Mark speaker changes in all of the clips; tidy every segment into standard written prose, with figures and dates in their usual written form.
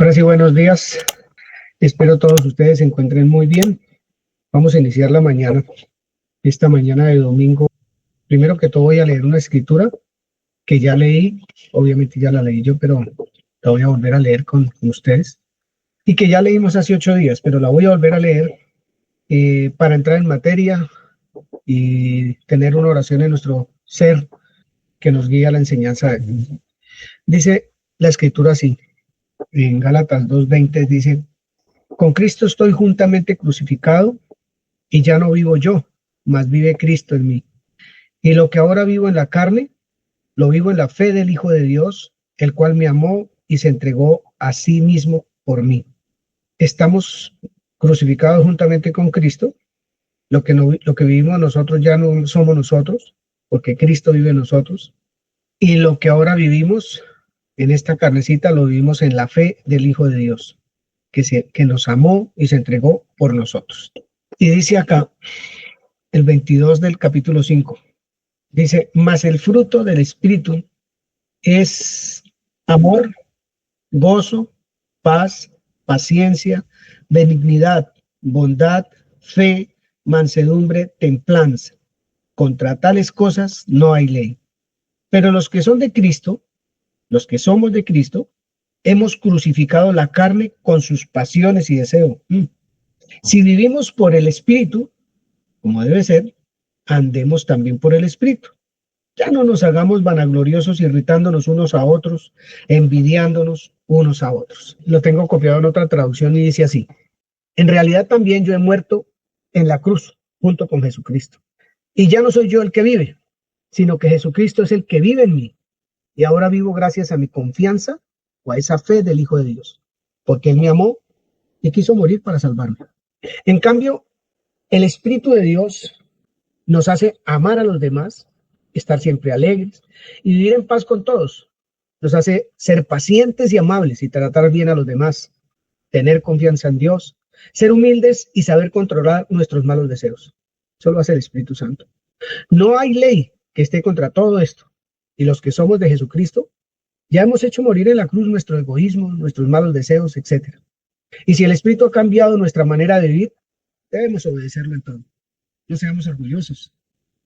Speaker 1: Ahora sí, buenos días. Espero todos ustedes se encuentren muy bien. Vamos a iniciar la mañana, esta mañana de domingo. Primero que todo voy a leer una escritura que ya leí, obviamente ya la leí yo, pero la voy a volver a leer con ustedes. Y que ya leímos hace 8 días, pero la voy a volver a leer para entrar en materia y tener una oración en nuestro ser que nos guía a la enseñanza. Dice la escritura así, en Gálatas 2:20 dice: con Cristo estoy juntamente crucificado, y ya no vivo yo, mas vive Cristo en mí. Y lo que ahora vivo en la carne, lo vivo en la fe del Hijo de Dios, el cual me amó y se entregó a sí mismo por mí. Estamos crucificados juntamente con Cristo. Lo que vivimos nosotros ya no somos nosotros, porque Cristo vive en nosotros. Y lo que ahora vivimos en esta carnecita, lo vivimos en la fe del Hijo de Dios, que nos amó y se entregó por nosotros. Y dice acá, el 22 del capítulo 5, dice: mas el fruto del Espíritu es amor, gozo, paz, paciencia, benignidad, bondad, fe, mansedumbre, templanza. Contra tales cosas no hay ley. Pero los que son de Cristo, los que somos de Cristo, hemos crucificado la carne con sus pasiones y deseos. Si vivimos por el Espíritu, como debe ser, andemos también por el Espíritu. Ya no nos hagamos vanagloriosos, irritándonos unos a otros, envidiándonos unos a otros. Lo tengo copiado en otra traducción y dice así: en realidad también yo he muerto en la cruz junto con Jesucristo. Y ya no soy yo el que vive, sino que Jesucristo es el que vive en mí. Y ahora vivo gracias a mi confianza o a esa fe del Hijo de Dios, porque Él me amó y quiso morir para salvarme. En cambio, el Espíritu de Dios nos hace amar a los demás, estar siempre alegres y vivir en paz con todos. Nos hace ser pacientes y amables y tratar bien a los demás, tener confianza en Dios, ser humildes y saber controlar nuestros malos deseos. Solo hace el Espíritu Santo. No hay ley que esté contra todo esto. Y los que somos de Jesucristo, ya hemos hecho morir en la cruz nuestro egoísmo, nuestros malos deseos, etc. Y si el Espíritu ha cambiado nuestra manera de vivir, debemos obedecerlo en todo. No seamos orgullosos,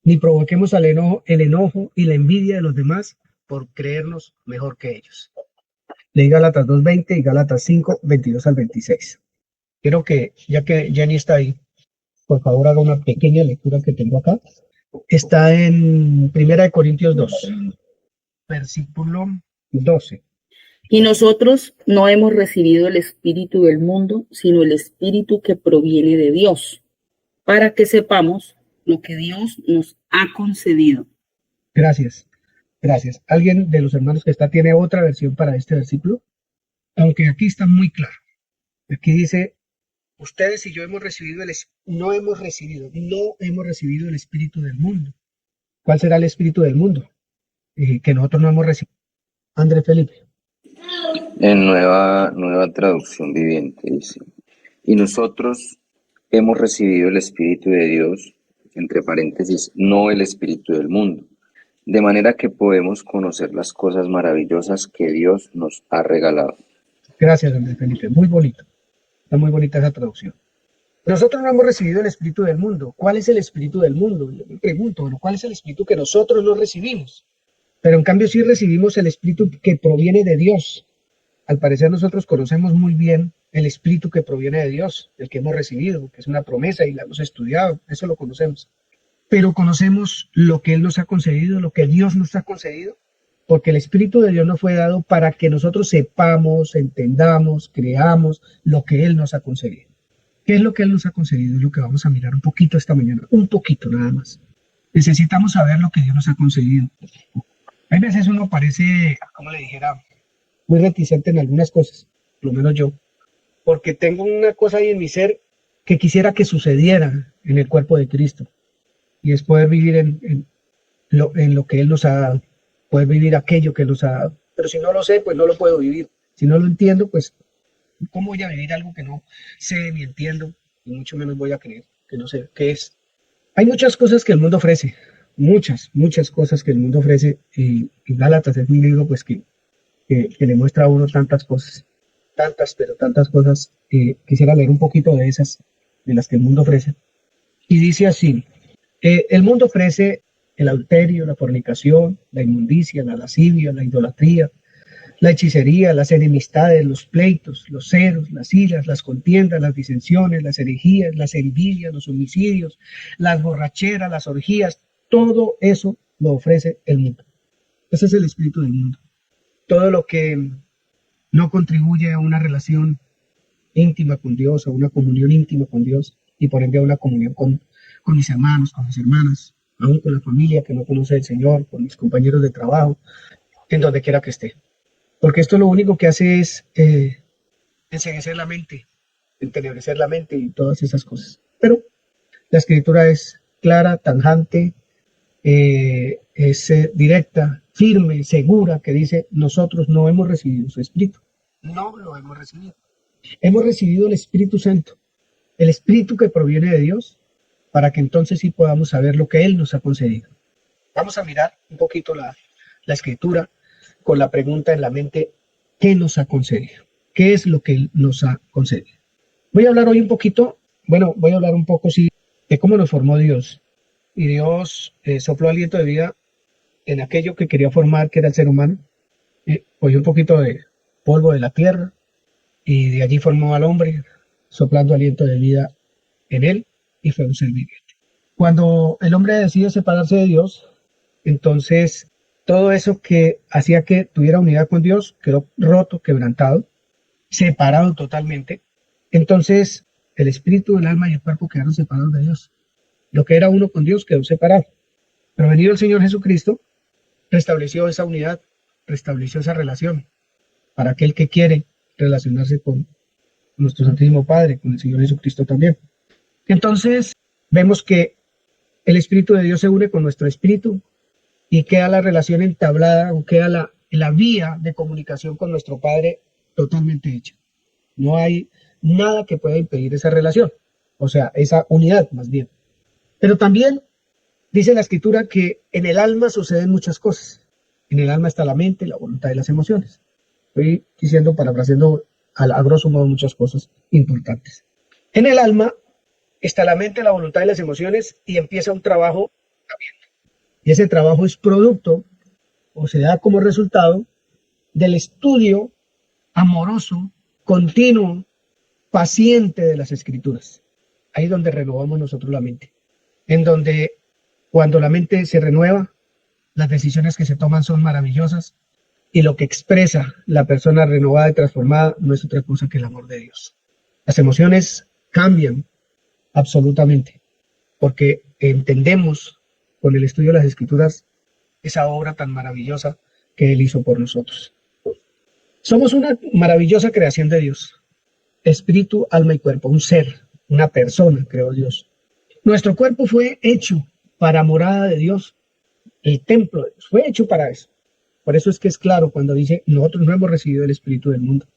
Speaker 1: ni provoquemos el enojo y la envidia de los demás por creernos mejor que ellos. Leí Gálatas 2:20 y Gálatas 5:22 al 26. Quiero ya que Jenny está ahí, por favor haga una pequeña lectura que tengo acá. Está en 1 Corintios 2, versículo 12.
Speaker 2: Y nosotros no hemos recibido el espíritu del mundo, sino el espíritu que proviene de Dios, para que sepamos lo que Dios nos ha concedido.
Speaker 1: Gracias. ¿Alguien de los hermanos que está tiene otra versión para este versículo? Aunque aquí está muy claro. Aquí dice: ustedes y yo no hemos recibido el espíritu del mundo. ¿Cuál será el espíritu del mundo? Que nosotros no hemos recibido. André Felipe.
Speaker 3: En nueva traducción viviente dice: y nosotros hemos recibido el Espíritu de Dios, entre paréntesis, no el espíritu del mundo, de manera que podemos conocer las cosas maravillosas que Dios nos ha regalado.
Speaker 1: Gracias, André Felipe. Muy bonito. Está muy bonita esa traducción. Nosotros no hemos recibido el espíritu del mundo. ¿Cuál es el espíritu del mundo? Yo me pregunto, bueno, ¿cuál es el espíritu que nosotros no recibimos? Pero en cambio sí recibimos el espíritu que proviene de Dios. Al parecer nosotros conocemos muy bien el espíritu que proviene de Dios, el que hemos recibido, que es una promesa y la hemos estudiado, eso lo conocemos. Pero conocemos lo que Él nos ha concedido, lo que Dios nos ha concedido, porque el Espíritu de Dios nos fue dado para que nosotros sepamos, entendamos, creamos lo que Él nos ha concedido. ¿Qué es lo que Él nos ha concedido? Es lo que vamos a mirar un poquito esta mañana, un poquito nada más. Necesitamos saber lo que Dios nos ha concedido. Hay veces uno parece, como le dijera, muy reticente en algunas cosas, por lo menos yo, porque tengo una cosa ahí en mi ser que quisiera que sucediera en el cuerpo de Cristo, y es poder vivir en lo que Él nos ha dado, poder vivir aquello que Él nos ha dado. Pero si no lo sé, pues no lo puedo vivir. Si no lo entiendo, pues ¿cómo voy a vivir algo que no sé ni entiendo? Y mucho menos voy a creer que no sé qué es. Hay muchas cosas que el mundo ofrece, muchas cosas que el mundo ofrece, y Gálatas es un libro pues que le muestra a uno tantas cosas. tantas, pero tantas cosas. Quisiera leer un poquito de esas, de las que el mundo ofrece. Y dice así, el mundo ofrece el adulterio, la fornicación, la inmundicia, la lascivia, la idolatría, la hechicería, las enemistades, los pleitos, los celos, las iras, las contiendas, las disensiones, las herejías, las envidias, los homicidios, las borracheras, las orgías, todo eso lo ofrece el mundo. Ese es el espíritu del mundo. Todo lo que no contribuye a una relación íntima con Dios, a una comunión íntima con Dios y por ende a una comunión con mis hermanos, con mis hermanas, aún con la familia que no conoce al Señor, con mis compañeros de trabajo, en donde quiera que esté. Porque esto lo único que hace es enceguecer la mente, entenebrecer la mente y todas esas cosas. Pero la escritura es clara, tajante, es directa, firme, segura, que dice, nosotros no hemos recibido su Espíritu. No lo hemos recibido. Hemos recibido el Espíritu Santo, el Espíritu que proviene de Dios, para que entonces sí podamos saber lo que Él nos ha concedido. Vamos a mirar un poquito la escritura con la pregunta en la mente, ¿qué nos ha concedido? ¿Qué es lo que Él nos ha concedido? Voy a hablar hoy un poquito, voy a hablar un poco, sí, de cómo nos formó Dios. Y Dios sopló aliento de vida en aquello que quería formar, que era el ser humano. Cogió un poquito de polvo de la tierra y de allí formó al hombre, soplando aliento de vida en él, y fue un ser viviente. Cuando el hombre decide separarse de Dios, entonces todo eso que hacía que tuviera unidad con Dios quedó roto, quebrantado, separado totalmente. Entonces el espíritu, el alma y el cuerpo quedaron separados de Dios. Lo que era uno con Dios quedó separado. Pero venido el Señor Jesucristo, restableció esa unidad, restableció esa relación para aquel que quiere relacionarse con nuestro Santísimo Padre, con el Señor Jesucristo también. Entonces vemos que el Espíritu de Dios se une con nuestro espíritu y queda la relación entablada, o queda la vía de comunicación con nuestro Padre totalmente hecha. No hay nada que pueda impedir esa relación, o sea, esa unidad más bien. Pero también dice la Escritura que en el alma suceden muchas cosas. En el alma está la mente, la voluntad y las emociones. Estoy diciendo, parafraseando a grosso modo muchas cosas importantes. En el alma está la mente, la voluntad y las emociones y empieza un trabajo también. Y ese trabajo es producto o se da como resultado del estudio amoroso, continuo, paciente de las Escrituras. Ahí es donde renovamos nosotros la mente. En donde cuando la mente se renueva, las decisiones que se toman son maravillosas y lo que expresa la persona renovada y transformada no es otra cosa que el amor de Dios. Las emociones cambian absolutamente porque entendemos con el estudio de las Escrituras esa obra tan maravillosa que Él hizo por nosotros. Somos una maravillosa creación de Dios, espíritu, alma y cuerpo, un ser, una persona, creó Dios. Nuestro cuerpo fue hecho para morada de Dios, el templo de Dios, fue hecho para eso. Por eso es que es claro cuando dice, nosotros no hemos recibido el espíritu del mundo,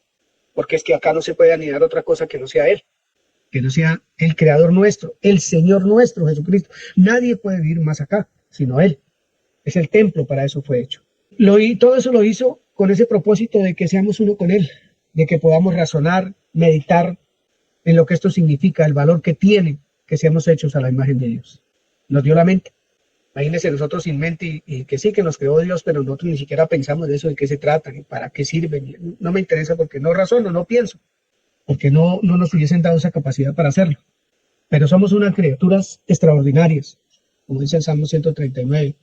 Speaker 1: porque es que acá no se puede anidar otra cosa que no sea Él, que no sea el creador nuestro, el Señor nuestro, Jesucristo. Nadie puede vivir más acá, sino Él. Es el templo, para eso fue hecho. Todo eso lo hizo con ese propósito de que seamos uno con Él, de que podamos razonar, meditar en lo que esto significa, el valor que tiene que seamos hechos a la imagen de Dios. Nos dio la mente. Imagínense nosotros sin mente y que sí, que nos creó Dios, pero nosotros ni siquiera pensamos de eso, de qué se trata, para qué sirven. No me interesa porque no razono, no pienso, porque no nos hubiesen dado esa capacidad para hacerlo. Pero somos unas criaturas extraordinarias, como dice el Salmo 139,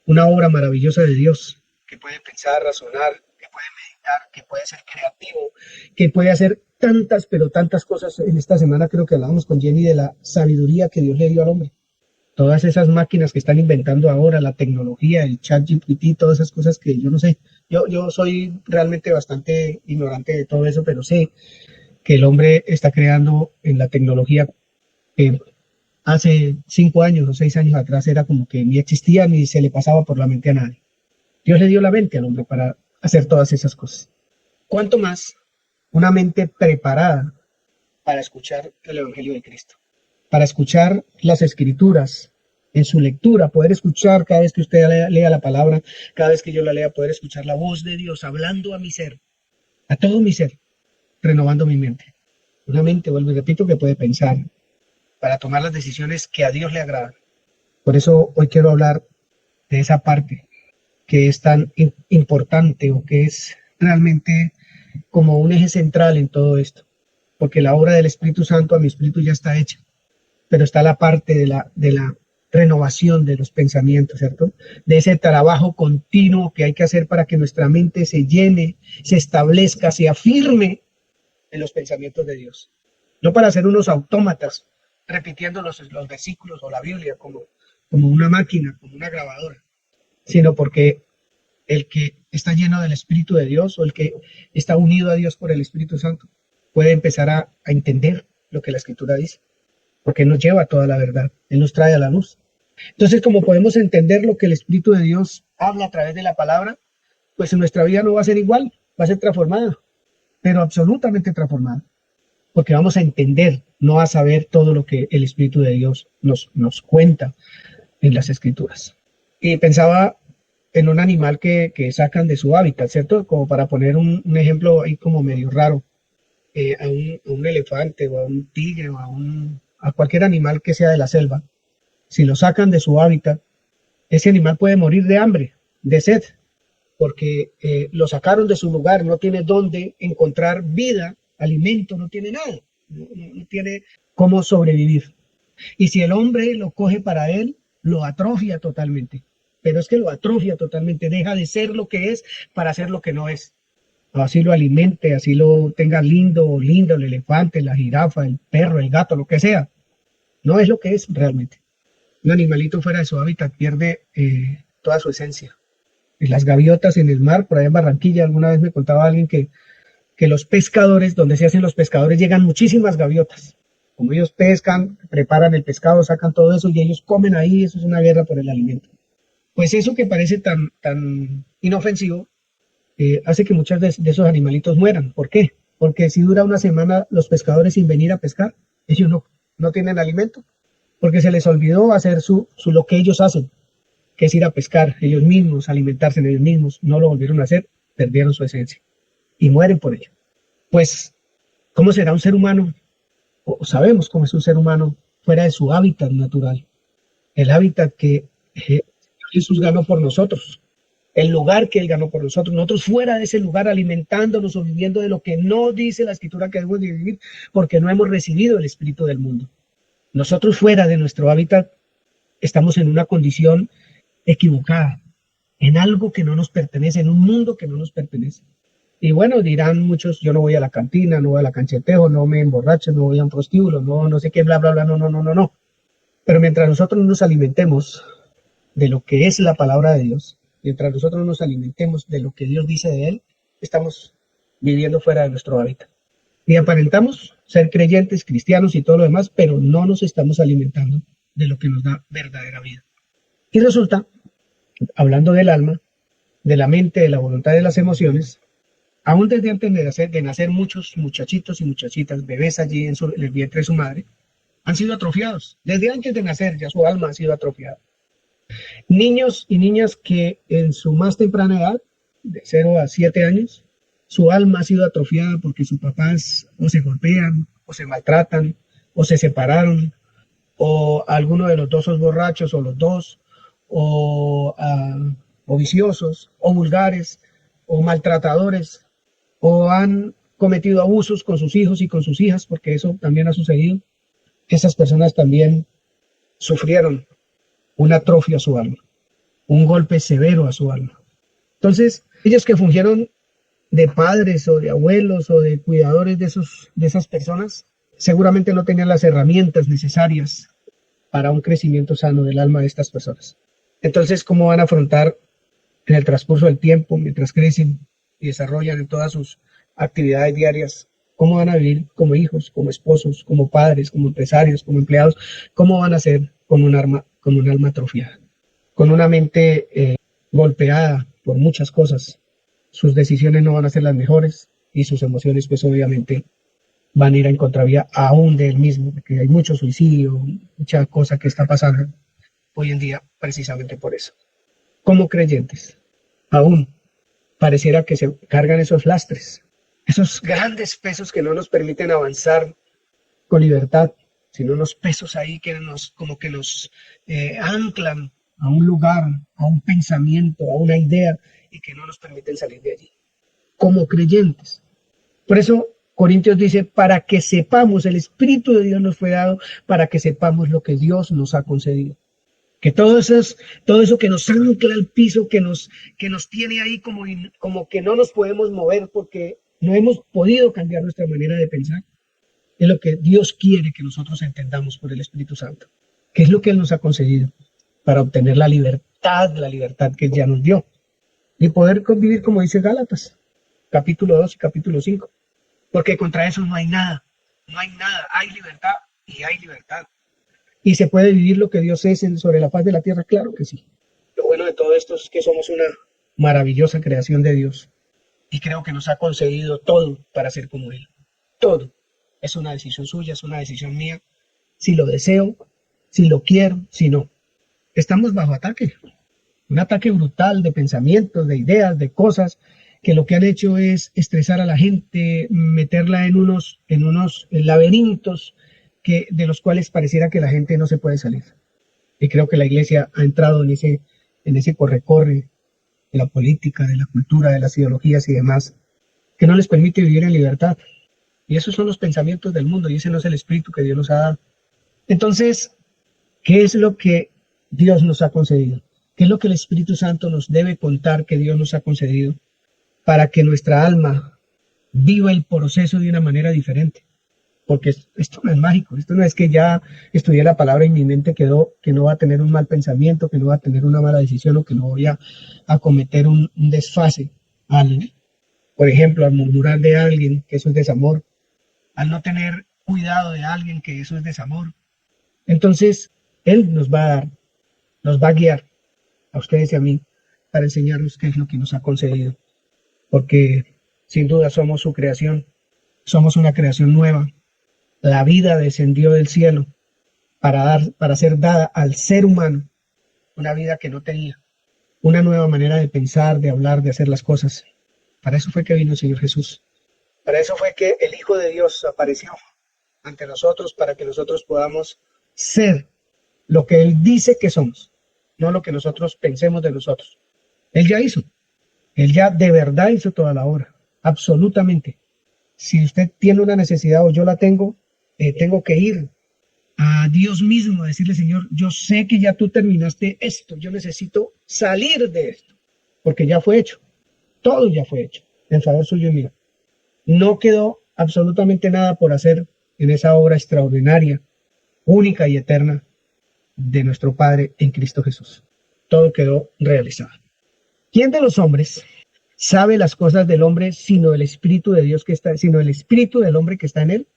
Speaker 1: una obra maravillosa de Dios, que puede pensar, razonar, que puede meditar, que puede ser creativo, que puede hacer tantas, pero tantas cosas. En esta semana creo que hablábamos con Jenny de la sabiduría que Dios le dio al hombre. Todas esas máquinas que están inventando ahora, la tecnología, el ChatGPT, todas esas cosas que yo no sé. Yo soy realmente bastante ignorante de todo eso, pero sé que el hombre está creando en la tecnología que hace 5 años o 6 años atrás era como que ni existía ni se le pasaba por la mente a nadie. Dios le dio la mente al hombre para hacer todas esas cosas. ¿Cuánto más una mente preparada para escuchar el Evangelio de Cristo? Para escuchar las Escrituras en su lectura, poder escuchar cada vez que usted lea la palabra, cada vez que yo la lea, poder escuchar la voz de Dios hablando a mi ser, a todo mi ser, renovando mi mente. Una mente, vuelvo y repito, que puede pensar para tomar las decisiones que a Dios le agradan. Por eso hoy quiero hablar de esa parte que es tan importante o que es realmente como un eje central en todo esto. Porque la obra del Espíritu Santo a mi espíritu ya está hecha, pero está la parte de la renovación de los pensamientos, ¿cierto? De ese trabajo continuo que hay que hacer para que nuestra mente se llene, se establezca, se afirme en los pensamientos de Dios. No para ser unos autómatas repitiendo los versículos o la Biblia como una máquina, como una grabadora, sino porque el que está lleno del Espíritu de Dios o el que está unido a Dios por el Espíritu Santo puede empezar a entender lo que la Escritura dice, porque Él nos lleva a toda la verdad, Él nos trae a la luz. Entonces, como podemos entender lo que el Espíritu de Dios habla a través de la palabra, pues en nuestra vida no va a ser igual, va a ser transformada, pero absolutamente transformada, porque vamos a entender, no a saber todo lo que el Espíritu de Dios nos cuenta en las Escrituras. Y pensaba en un animal que sacan de su hábitat, ¿cierto? Como para poner un ejemplo ahí como medio raro, a un elefante o a un tigre o a cualquier animal que sea de la selva. Si lo sacan de su hábitat, ese animal puede morir de hambre, de sed, porque lo sacaron de su lugar, no tiene dónde encontrar vida, alimento, no tiene nada, no tiene cómo sobrevivir. Y si el hombre lo coge para él, lo atrofia totalmente. Pero es que lo atrofia totalmente, deja de ser lo que es para ser lo que no es. Así lo alimente, así lo tenga lindo o lindo el elefante, la jirafa, el perro, el gato, lo que sea. No es lo que es realmente. Un animalito fuera de su hábitat pierde toda su esencia. Y las gaviotas en el mar, por allá en Barranquilla, alguna vez me contaba alguien que los pescadores, donde se hacen los pescadores, llegan muchísimas gaviotas. Como ellos pescan, preparan el pescado, sacan todo eso y ellos comen ahí, eso es una guerra por el alimento. Pues eso que parece tan inofensivo, hace que muchos de esos animalitos mueran. ¿Por qué? Porque si dura una semana los pescadores sin venir a pescar, ellos no tienen alimento, porque se les olvidó hacer lo que ellos hacen, que es ir a pescar ellos mismos, alimentarse en ellos mismos, no lo volvieron a hacer, perdieron su esencia y mueren por ello. Pues, ¿cómo será un ser humano? O sabemos cómo es un ser humano fuera de su hábitat natural, el hábitat que Jesús ganó por nosotros, el lugar que Él ganó por nosotros fuera de ese lugar alimentándonos o viviendo de lo que no dice la Escritura que debemos de vivir, porque no hemos recibido el Espíritu del mundo. Nosotros fuera de nuestro hábitat estamos en una condición equivocada, en algo que no nos pertenece, en un mundo que no nos pertenece. Y bueno, dirán muchos, yo no voy a la cantina, no voy a la cancha de tejo, no me emborracho, no voy a un prostíbulo, no sé qué, bla, bla, bla, no. Pero mientras nosotros nos alimentemos de lo que es la palabra de Dios, mientras nosotros nos alimentemos de lo que Dios dice de Él, estamos viviendo fuera de nuestro hábitat. Y aparentamos ser creyentes, cristianos y todo lo demás, pero no nos estamos alimentando de lo que nos da verdadera vida. Y resulta, hablando del alma, de la mente, de la voluntad, de las emociones, aún desde antes de nacer muchos muchachitos y muchachitas, bebés allí en el vientre de su madre, han sido atrofiados. Desde antes de nacer ya su alma ha sido atrofiada. Niños y niñas que en su más temprana edad, de 0 a 7 años, su alma ha sido atrofiada porque sus papás o se golpean, o se maltratan, o se separaron, o alguno de los dos son borrachos, o los dos, o viciosos, o vulgares, o maltratadores, o han cometido abusos con sus hijos y con sus hijas, porque eso también ha sucedido. Esas personas también sufrieron una atrofia a su alma, un golpe severo a su alma. Entonces, ellos que fungieron de padres o de abuelos o de cuidadores de esas personas, seguramente no tenían las herramientas necesarias para un crecimiento sano del alma de estas personas. Entonces, ¿cómo van a afrontar en el transcurso del tiempo, mientras crecen y desarrollan en todas sus actividades diarias? ¿Cómo van a vivir como hijos, como esposos, como padres, como empresarios, como empleados? ¿Cómo van a ser con un alma atrofiada, con una mente golpeada por muchas cosas? Sus decisiones no van a ser las mejores y sus emociones pues obviamente van a ir en contravía aún de él mismo, porque hay mucho suicidio, mucha cosa que está pasando hoy en día precisamente por eso. Como creyentes, aún pareciera que se cargan esos lastres, Esos grandes pesos que no nos permiten avanzar con libertad, sino unos pesos ahí que nos, como que nos anclan a un lugar, a un pensamiento, a una idea y que no nos permiten salir de allí, como creyentes. Por eso Corintios dice, para que sepamos, el Espíritu de Dios nos fue dado para que sepamos lo que Dios nos ha concedido. Que todo eso que nos ancla al piso, que nos tiene ahí como que no nos podemos mover porque no hemos podido cambiar nuestra manera de pensar, es lo que Dios quiere que nosotros entendamos por el Espíritu Santo, que es lo que Él nos ha concedido para obtener la libertad que Él ya nos dio y poder convivir como dice Gálatas, capítulo 2 y capítulo 5, porque contra eso no hay nada, hay libertad y hay libertad. ¿Y se puede vivir lo que Dios es sobre la faz de la tierra? Claro que sí. Lo bueno de todo esto es que somos una maravillosa creación de Dios y creo que nos ha concedido todo para ser como Él. Todo. Es una decisión suya, es una decisión mía. Si lo deseo, si lo quiero, si no. Estamos bajo ataque. Un ataque brutal de pensamientos, de ideas, de cosas que lo que han hecho es estresar a la gente, meterla en unos laberintos de los cuales pareciera que la gente no se puede salir. Y creo que la iglesia ha entrado en ese corre-corre de la política, de la cultura, de las ideologías y demás, que no les permite vivir en libertad. Y esos son los pensamientos del mundo y ese no es el espíritu que Dios nos ha dado. Entonces, ¿qué es lo que Dios nos ha concedido? ¿Qué es lo que el Espíritu Santo nos debe contar que Dios nos ha concedido para que nuestra alma viva el proceso de una manera diferente? Porque esto no es mágico, esto no es que ya estudié la palabra y mi mente quedó que no va a tener un mal pensamiento, que no va a tener una mala decisión o que no voy a cometer un desfase por ejemplo, al murmurar de alguien, que eso es desamor, al no tener cuidado de alguien, que eso es desamor. Entonces, Él nos va a dar, nos va a guiar a ustedes y a mí para enseñarnos qué es lo que nos ha concedido, porque sin duda somos su creación, somos una creación nueva. La vida descendió del cielo para ser dada al ser humano, una vida que no tenía, una nueva manera de pensar, de hablar, de hacer las cosas. Para eso fue que vino el Señor Jesús. Para eso fue que el Hijo de Dios apareció ante nosotros, para que nosotros podamos ser lo que Él dice que somos, no lo que nosotros pensemos de nosotros. Él ya hizo, Él ya de verdad hizo toda la obra, absolutamente. Si usted tiene una necesidad o yo la tengo que ir a Dios mismo a decirle, Señor, yo sé que ya tú terminaste esto, yo necesito salir de esto, porque ya fue hecho, todo ya fue hecho, en favor suyo y mío. No quedó absolutamente nada por hacer en esa obra extraordinaria, única y eterna de nuestro Padre en Cristo Jesús. Todo quedó realizado. ¿Quién de los hombres sabe las cosas del hombre sino el Espíritu de Dios sino el Espíritu del hombre que está en él?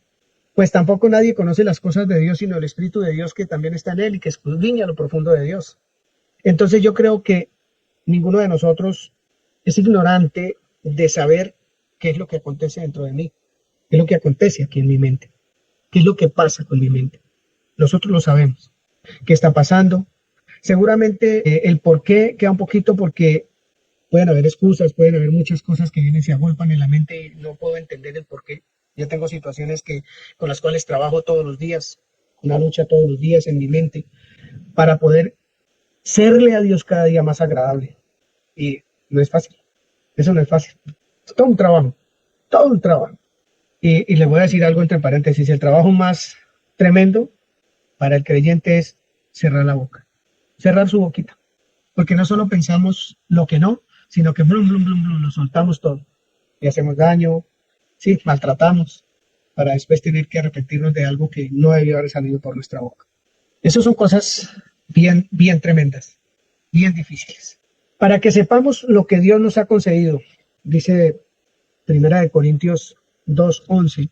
Speaker 1: Pues tampoco nadie conoce las cosas de Dios sino el Espíritu de Dios que también está en él y que escudriña lo profundo de Dios. Entonces yo creo que ninguno de nosotros es ignorante de saber qué es lo que acontece dentro de mí, qué es lo que acontece aquí en mi mente, qué es lo que pasa con mi mente. Nosotros lo sabemos. ¿Qué está pasando? Seguramente el por qué queda un poquito porque pueden haber excusas, pueden haber muchas cosas que vienen y se agolpan en la mente y no puedo entender el por qué. Yo tengo situaciones con las cuales trabajo todos los días, una lucha todos los días en mi mente para poder serle a Dios cada día más agradable. Y no es fácil, eso no es fácil. Es todo un trabajo, todo un trabajo. Y les voy a decir algo entre paréntesis, el trabajo más tremendo para el creyente es cerrar la boca, cerrar su boquita. Porque no solo pensamos lo que no, sino que blum, blum, blum, blum, lo soltamos todo. Y hacemos daño, sí, maltratamos, para después tener que arrepentirnos de algo que no debió haber salido por nuestra boca. Esas son cosas bien, bien tremendas, bien difíciles. Para que sepamos lo que Dios nos ha concedido, dice Primera de Corintios 2:11,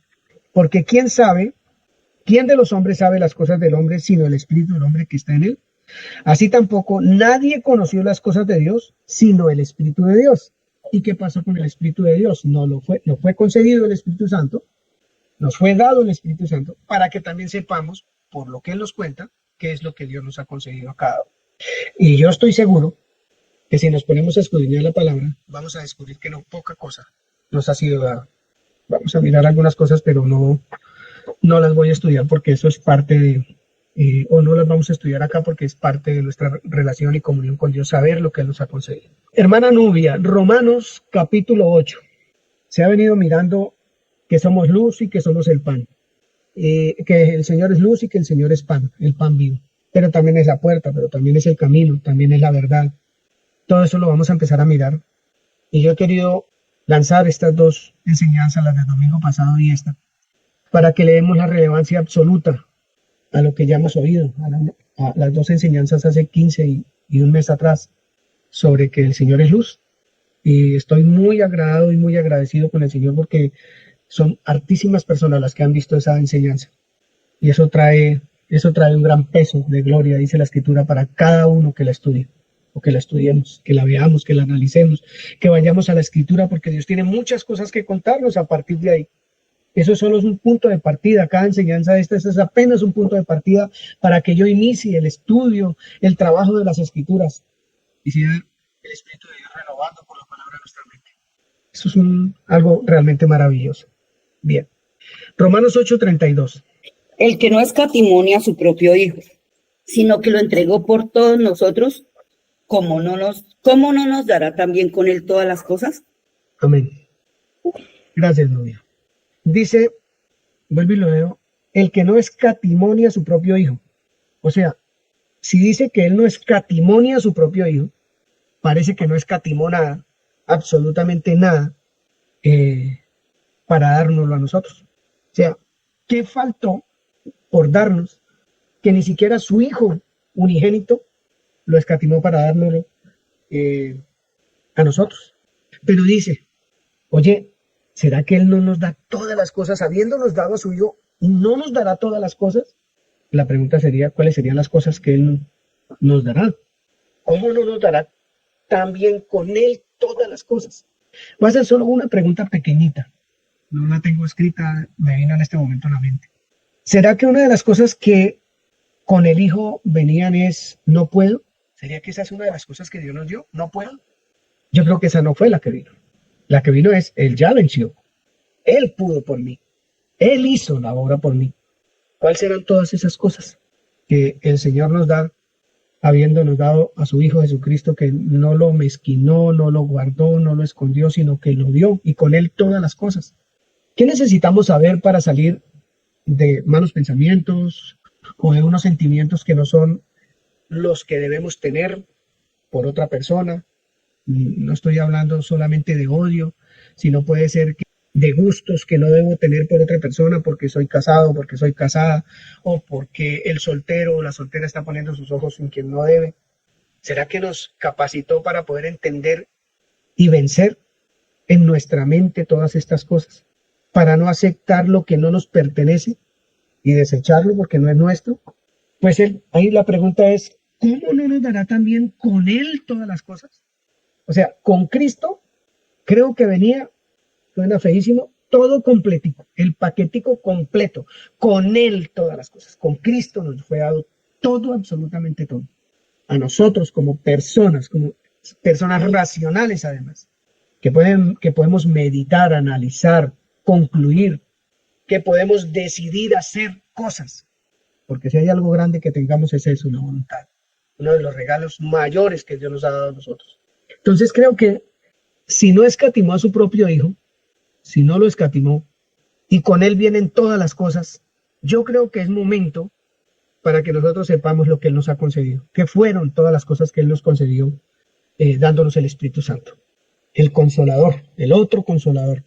Speaker 1: porque ¿quién de los hombres sabe las cosas del hombre sino el espíritu del hombre que está en él? Así tampoco nadie conoció las cosas de Dios sino el Espíritu de Dios. ¿Y qué pasó con el Espíritu de Dios? No fue concedido el Espíritu Santo, nos fue dado el Espíritu Santo para que también sepamos, por lo que Él nos cuenta, qué es lo que Dios nos ha concedido a cada uno. Y yo estoy seguro que si nos ponemos a escudriñar la palabra, vamos a descubrir que no poca cosa nos ha sido dada. Vamos a mirar algunas cosas, pero no las voy a estudiar porque eso es parte o no las vamos a estudiar acá porque es parte de nuestra relación y comunión con Dios, saber lo que Él nos ha concedido. Hermana Nubia, Romanos capítulo 8. Se ha venido mirando que somos luz y que somos el pan. Que el Señor es luz y que el Señor es pan, el pan vivo. Pero también es la puerta, pero también es el camino, también es la verdad. Todo eso lo vamos a empezar a mirar. Y yo he querido lanzar estas dos enseñanzas, las del domingo pasado y esta, para que le demos la relevancia absoluta a lo que ya hemos oído, a las dos enseñanzas hace 15 y un mes atrás, sobre que el Señor es luz. Y estoy muy agradado y muy agradecido con el Señor porque son hartísimas personas las que han visto esa enseñanza. Y eso trae un gran peso de gloria, dice la Escritura, para cada uno que la estudie, o que la estudiemos, que la veamos, que la analicemos, que vayamos a la Escritura, porque Dios tiene muchas cosas que contarnos a partir de ahí. Eso solo es un punto de partida. Cada enseñanza esta es apenas un punto de partida para que yo inicie el estudio, el trabajo de las Escrituras. Y sea el Espíritu de Dios renovando por la palabra de nuestra mente. Eso es algo realmente maravilloso. Bien. Romanos 8:32.
Speaker 2: El que no escatimó a su propio Hijo, sino que lo entregó por todos nosotros, ¿cómo no nos dará también con él todas las cosas?
Speaker 1: Amén. Gracias, Nubia. Dice, vuelvo y lo leo, el que no escatimó a su propio Hijo. O sea, si dice que él no escatimó a su propio Hijo, parece que no escatimó nada, absolutamente nada, para dárnoslo a nosotros. O sea, ¿qué faltó por darnos que ni siquiera su Hijo unigénito lo escatimó para dárnoslo a nosotros? Pero dice, oye, ¿será que Él no nos da todas las cosas, habiéndonos dado a su Hijo, no nos dará todas las cosas? La pregunta sería, ¿cuáles serían las cosas que Él nos dará? ¿Cómo no nos dará también con Él todas las cosas? Voy a hacer solo una pregunta pequeñita. No la tengo escrita, me vino en este momento a la mente. ¿Será que una de las cosas que con el Hijo venían es no puedo? ¿Sería que esa es una de las cosas que Dios nos dio? ¿No puedo? Yo creo que esa no fue la que vino. La que vino es, Él ya venció. Él pudo por mí. Él hizo la obra por mí. ¿Cuáles serán todas esas cosas que el Señor nos da, habiéndonos dado a su Hijo Jesucristo, que no lo mezquinó, no lo guardó, no lo escondió, sino que lo dio, y con Él todas las cosas? ¿Qué necesitamos saber para salir de malos pensamientos o de unos sentimientos que no son los que debemos tener por otra persona? No estoy hablando solamente de odio, sino puede ser de gustos que no debo tener por otra persona porque soy casado, porque soy casada, o porque el soltero o la soltera está poniendo sus ojos en quien no debe. ¿Será que nos capacitó para poder entender y vencer en nuestra mente todas estas cosas? Para no aceptar lo que no nos pertenece y desecharlo porque no es nuestro. Pues ahí la pregunta es, ¿cómo no nos dará también con Él todas las cosas? O sea, con Cristo creo que venía, suena feísimo, todo completico, el paquetico completo, con Él todas las cosas. Con Cristo nos fue dado todo, absolutamente todo. A nosotros como personas racionales además, que podemos meditar, analizar, concluir, que podemos decidir hacer cosas. Porque si hay algo grande que tengamos es eso, la voluntad. Uno de los regalos mayores que Dios nos ha dado a nosotros. Entonces creo que si no escatimó a su propio Hijo, si no lo escatimó, y con Él vienen todas las cosas, yo creo que es momento para que nosotros sepamos lo que Él nos ha concedido, que fueron todas las cosas que Él nos concedió, dándonos el Espíritu Santo, el Consolador, el otro Consolador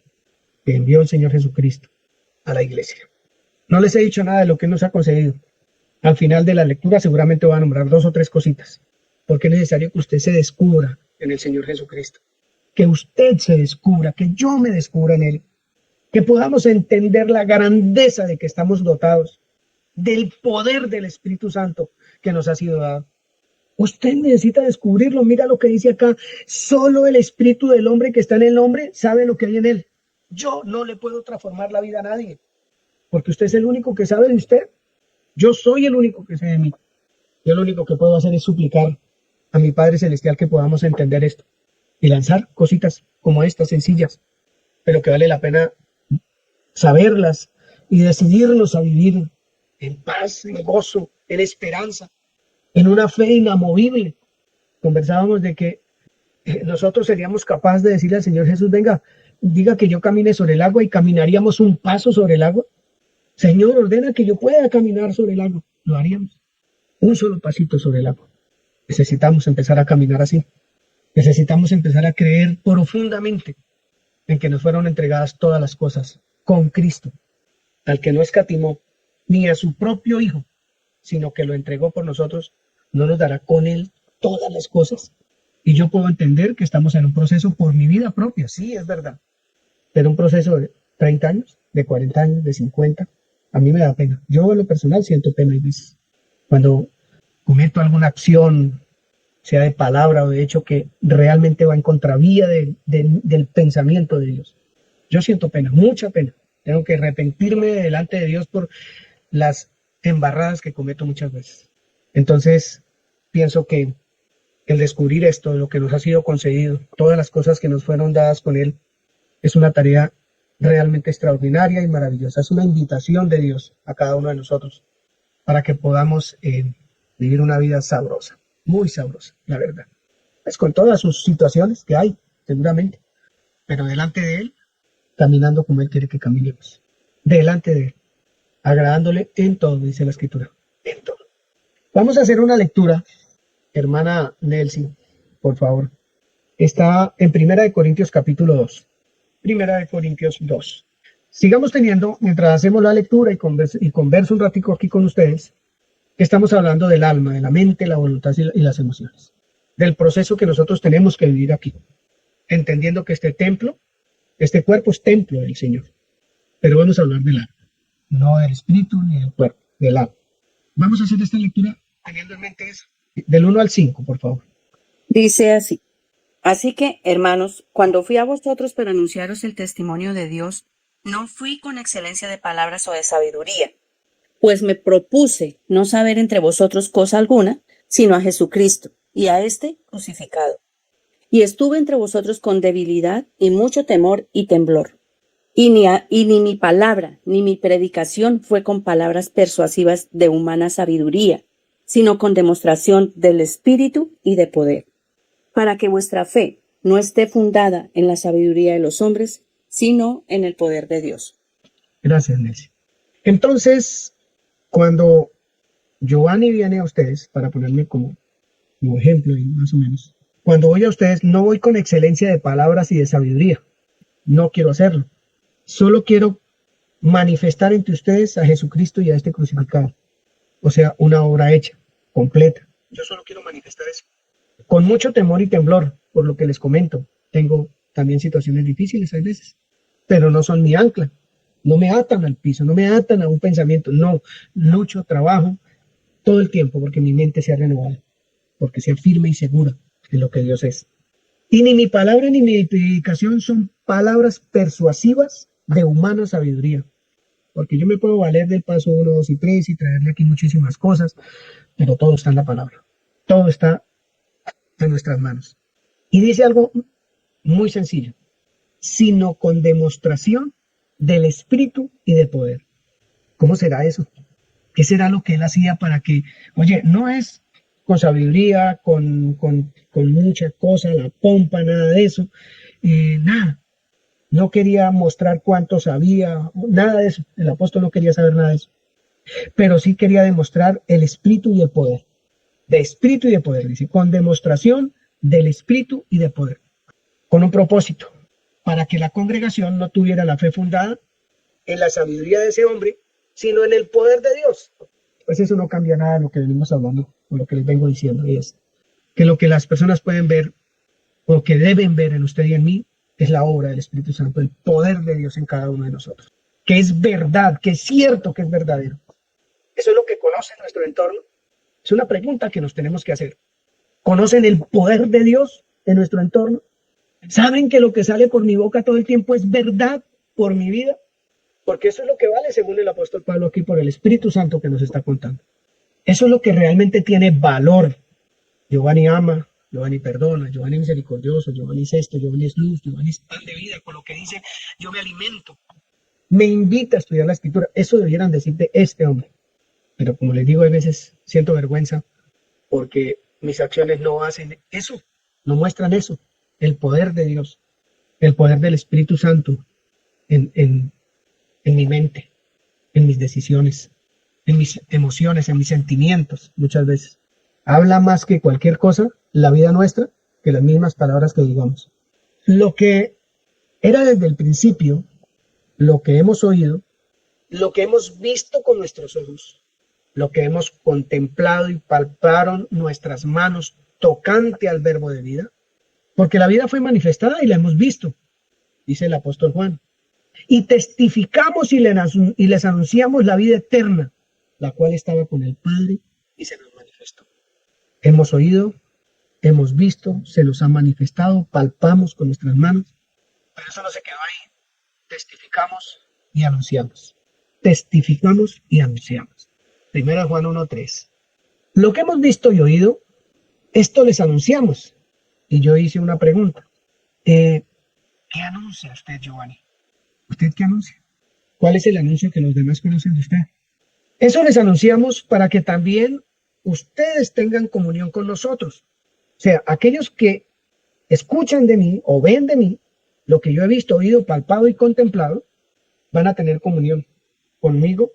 Speaker 1: que envió el Señor Jesucristo a la iglesia. No les he dicho nada de lo que Él nos ha concedido. Al final de la lectura seguramente voy a nombrar 2 o 3 cositas, porque es necesario que usted se descubra en el Señor Jesucristo, que usted se descubra, que yo me descubra en Él, que podamos entender la grandeza de que estamos dotados, del poder del Espíritu Santo que nos ha sido dado. Usted necesita descubrirlo. Mira lo que dice acá, solo el espíritu del hombre que está en el hombre sabe lo que hay en él. Yo no le puedo transformar la vida a nadie, porque usted es el único que sabe de usted. Yo soy el único que sé de mí. Yo lo único que puedo hacer es suplicar a mi Padre Celestial que podamos entender esto y lanzar cositas como estas, sencillas, pero que vale la pena saberlas y decidirnos a vivir en paz, en gozo, en esperanza, en una fe inamovible. Conversábamos de que nosotros seríamos capaces de decirle al Señor Jesús, venga, diga que yo camine sobre el agua y caminaríamos un paso sobre el agua. Señor, ordena que yo pueda caminar sobre el agua. Lo haríamos. Un solo pasito sobre el agua. Necesitamos empezar a caminar así. Necesitamos empezar a creer profundamente en que nos fueron entregadas todas las cosas con Cristo, al que no escatimó ni a su propio Hijo, sino que lo entregó por nosotros, no nos dará con él todas las cosas. Y yo puedo entender que estamos en un proceso por mi vida propia, sí, es verdad, pero un proceso de 30 años, de 40 años, de 50, a mí me da pena. Yo en lo personal siento pena y veces cuando cometo alguna acción, sea de palabra o de hecho, que realmente va en contravía del pensamiento de Dios. Yo siento pena, mucha pena. Tengo que arrepentirme delante de Dios por las embarradas que cometo muchas veces. Entonces, pienso que el descubrir esto, lo que nos ha sido concedido, todas las cosas que nos fueron dadas con Él, es una tarea realmente extraordinaria y maravillosa. Es una invitación de Dios a cada uno de nosotros para que podamos vivir una vida sabrosa, muy sabrosa, la verdad. Es con todas sus situaciones que hay, seguramente, pero delante de Él, caminando como Él quiere que caminemos. Delante de Él, agradándole en todo, dice la Escritura, en todo. Vamos a hacer una lectura, hermana Nelson, por favor. Está en Primera de Corintios capítulo 2. Primera de Corintios 2. Sigamos teniendo, mientras hacemos la lectura y converso un ratico aquí con ustedes, que estamos hablando del alma, de la mente, la voluntad y las emociones. Del proceso que nosotros tenemos que vivir aquí. Entendiendo que este templo, este cuerpo es templo del Señor. Pero vamos a hablar del alma. No del espíritu ni del cuerpo, del alma. Vamos a hacer esta lectura teniendo en mente eso. Del 1 al 5, por favor.
Speaker 4: Dice así: Así que, hermanos, cuando fui a vosotros para anunciaros el testimonio de Dios, no fui con excelencia de palabras o de sabiduría, pues me propuse no saber entre vosotros cosa alguna, sino a Jesucristo, y a éste crucificado. Y estuve entre vosotros con debilidad y mucho temor y temblor. Y ni mi palabra ni mi predicación fue con palabras persuasivas de humana sabiduría, sino con demostración del Espíritu y de poder, para que vuestra fe no esté fundada en la sabiduría de los hombres, sino en el poder de Dios.
Speaker 1: Gracias, Nelson. Entonces, cuando Giovanni viene a ustedes, para ponerme como ejemplo, y más o menos, cuando voy a ustedes, no voy con excelencia de palabras y de sabiduría. No quiero hacerlo. Solo quiero manifestar entre ustedes a Jesucristo y a este crucificado. O sea, una obra hecha, completa. Yo solo quiero manifestar eso. Con mucho temor y temblor, por lo que les comento. Tengo también situaciones difíciles a veces, pero no son mi ancla. No me atan al piso, no me atan a un pensamiento. No, lucho, trabajo todo el tiempo porque mi mente sea renovada, porque sea firme y segura en lo que Dios es. Y ni mi palabra ni mi predicación son palabras persuasivas de humana sabiduría. Porque yo me puedo valer del paso 1, 2 y 3 y traerle aquí muchísimas cosas, pero todo está en la palabra. Todo está en nuestras manos. Y dice algo muy sencillo, sino con demostración del Espíritu y de poder. ¿Cómo será eso? ¿Qué será lo que Él hacía para que, oye, no es con sabiduría, con mucha cosa, la pompa, nada de eso, nada. No quería mostrar cuánto sabía, nada de eso. El apóstol no quería saber nada de eso. Pero sí quería demostrar el espíritu y el poder. De espíritu y de poder, dice, con demostración del espíritu y de poder. Con un propósito, para que la congregación no tuviera la fe fundada en la sabiduría de ese hombre, sino en el poder de Dios. Pues eso no cambia nada de lo que venimos hablando, o lo que les vengo diciendo, y es que lo que las personas pueden ver, o que deben ver en usted y en mí, es la obra del Espíritu Santo, el poder de Dios en cada uno de nosotros. Que es verdad, que es cierto que es verdadero. Eso es lo que conoce nuestro entorno. Es una pregunta que nos tenemos que hacer. ¿Conocen el poder de Dios en nuestro entorno? ¿Saben que lo que sale por mi boca todo el tiempo es verdad por mi vida? Porque eso es lo que vale, según el apóstol Pablo aquí, por el Espíritu Santo que nos está contando. Eso es lo que realmente tiene valor. Giovanni ama, Giovanni perdona, Giovanni es misericordioso, Giovanni es esto, Giovanni es luz, Giovanni es pan de vida. Con lo que dice, yo me alimento. me invita a estudiar la escritura. Eso debieran decir de este hombre. Pero como les digo, a veces siento vergüenza porque mis acciones no hacen eso, no muestran eso, el poder de Dios, el poder del Espíritu Santo en mi mente, en mis decisiones, en mis emociones, en mis sentimientos, muchas veces. Habla más que cualquier cosa la vida nuestra que las mismas palabras que digamos. Lo que era desde el principio, lo que hemos oído, lo que hemos visto con nuestros ojos, lo que hemos contemplado y palparon nuestras manos tocante al verbo de vida, porque la vida fue manifestada y la hemos visto, dice el apóstol Juan. Y testificamos y les anunciamos la vida eterna, la cual estaba con el Padre y se nos manifestó. Hemos oído, hemos visto, se nos ha manifestado, palpamos con nuestras manos, pero eso no se quedó ahí. Testificamos y anunciamos. Testificamos y anunciamos. Primera Juan 1:3. Lo que hemos visto y oído, esto les anunciamos. Y yo hice una pregunta. ¿Qué anuncia usted, Giovanni? ¿Usted qué anuncia? ¿Cuál es el anuncio que los demás conocen de usted? Eso les anunciamos para que también ustedes tengan comunión con nosotros. O sea, aquellos que escuchan de mí o ven de mí lo que yo he visto, oído, palpado y contemplado, van a tener comunión conmigo,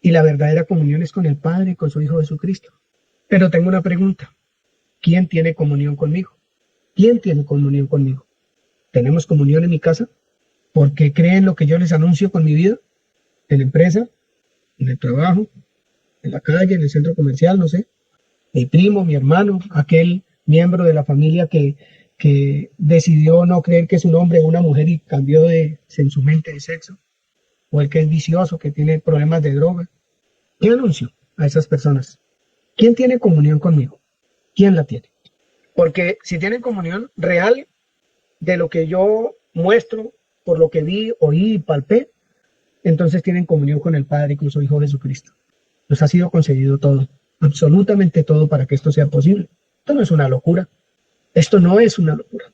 Speaker 1: y la verdadera comunión es con el Padre y con su Hijo Jesucristo. Pero tengo una pregunta. ¿Quién tiene comunión conmigo? ¿Quién tiene comunión conmigo? ¿Tenemos comunión en mi casa? ¿Porque creen lo que yo les anuncio con mi vida? ¿En la empresa? ¿En el trabajo? ¿En la calle? ¿En el centro comercial? No sé. Mi primo, mi hermano, aquel miembro de la familia que decidió no creer que es un hombre o una mujer y cambió en su mente de sexo, o el que es vicioso, que tiene problemas de droga. ¿Qué anuncio a esas personas? ¿Quién tiene comunión conmigo? ¿Quién la tiene? Porque si tienen comunión real de lo que yo muestro, por lo que vi, oí y palpé, entonces tienen comunión con el Padre y con su Hijo Jesucristo. Nos ha sido concedido todo, absolutamente todo, para que esto sea posible. Esto no es una locura. Esto no es una locura.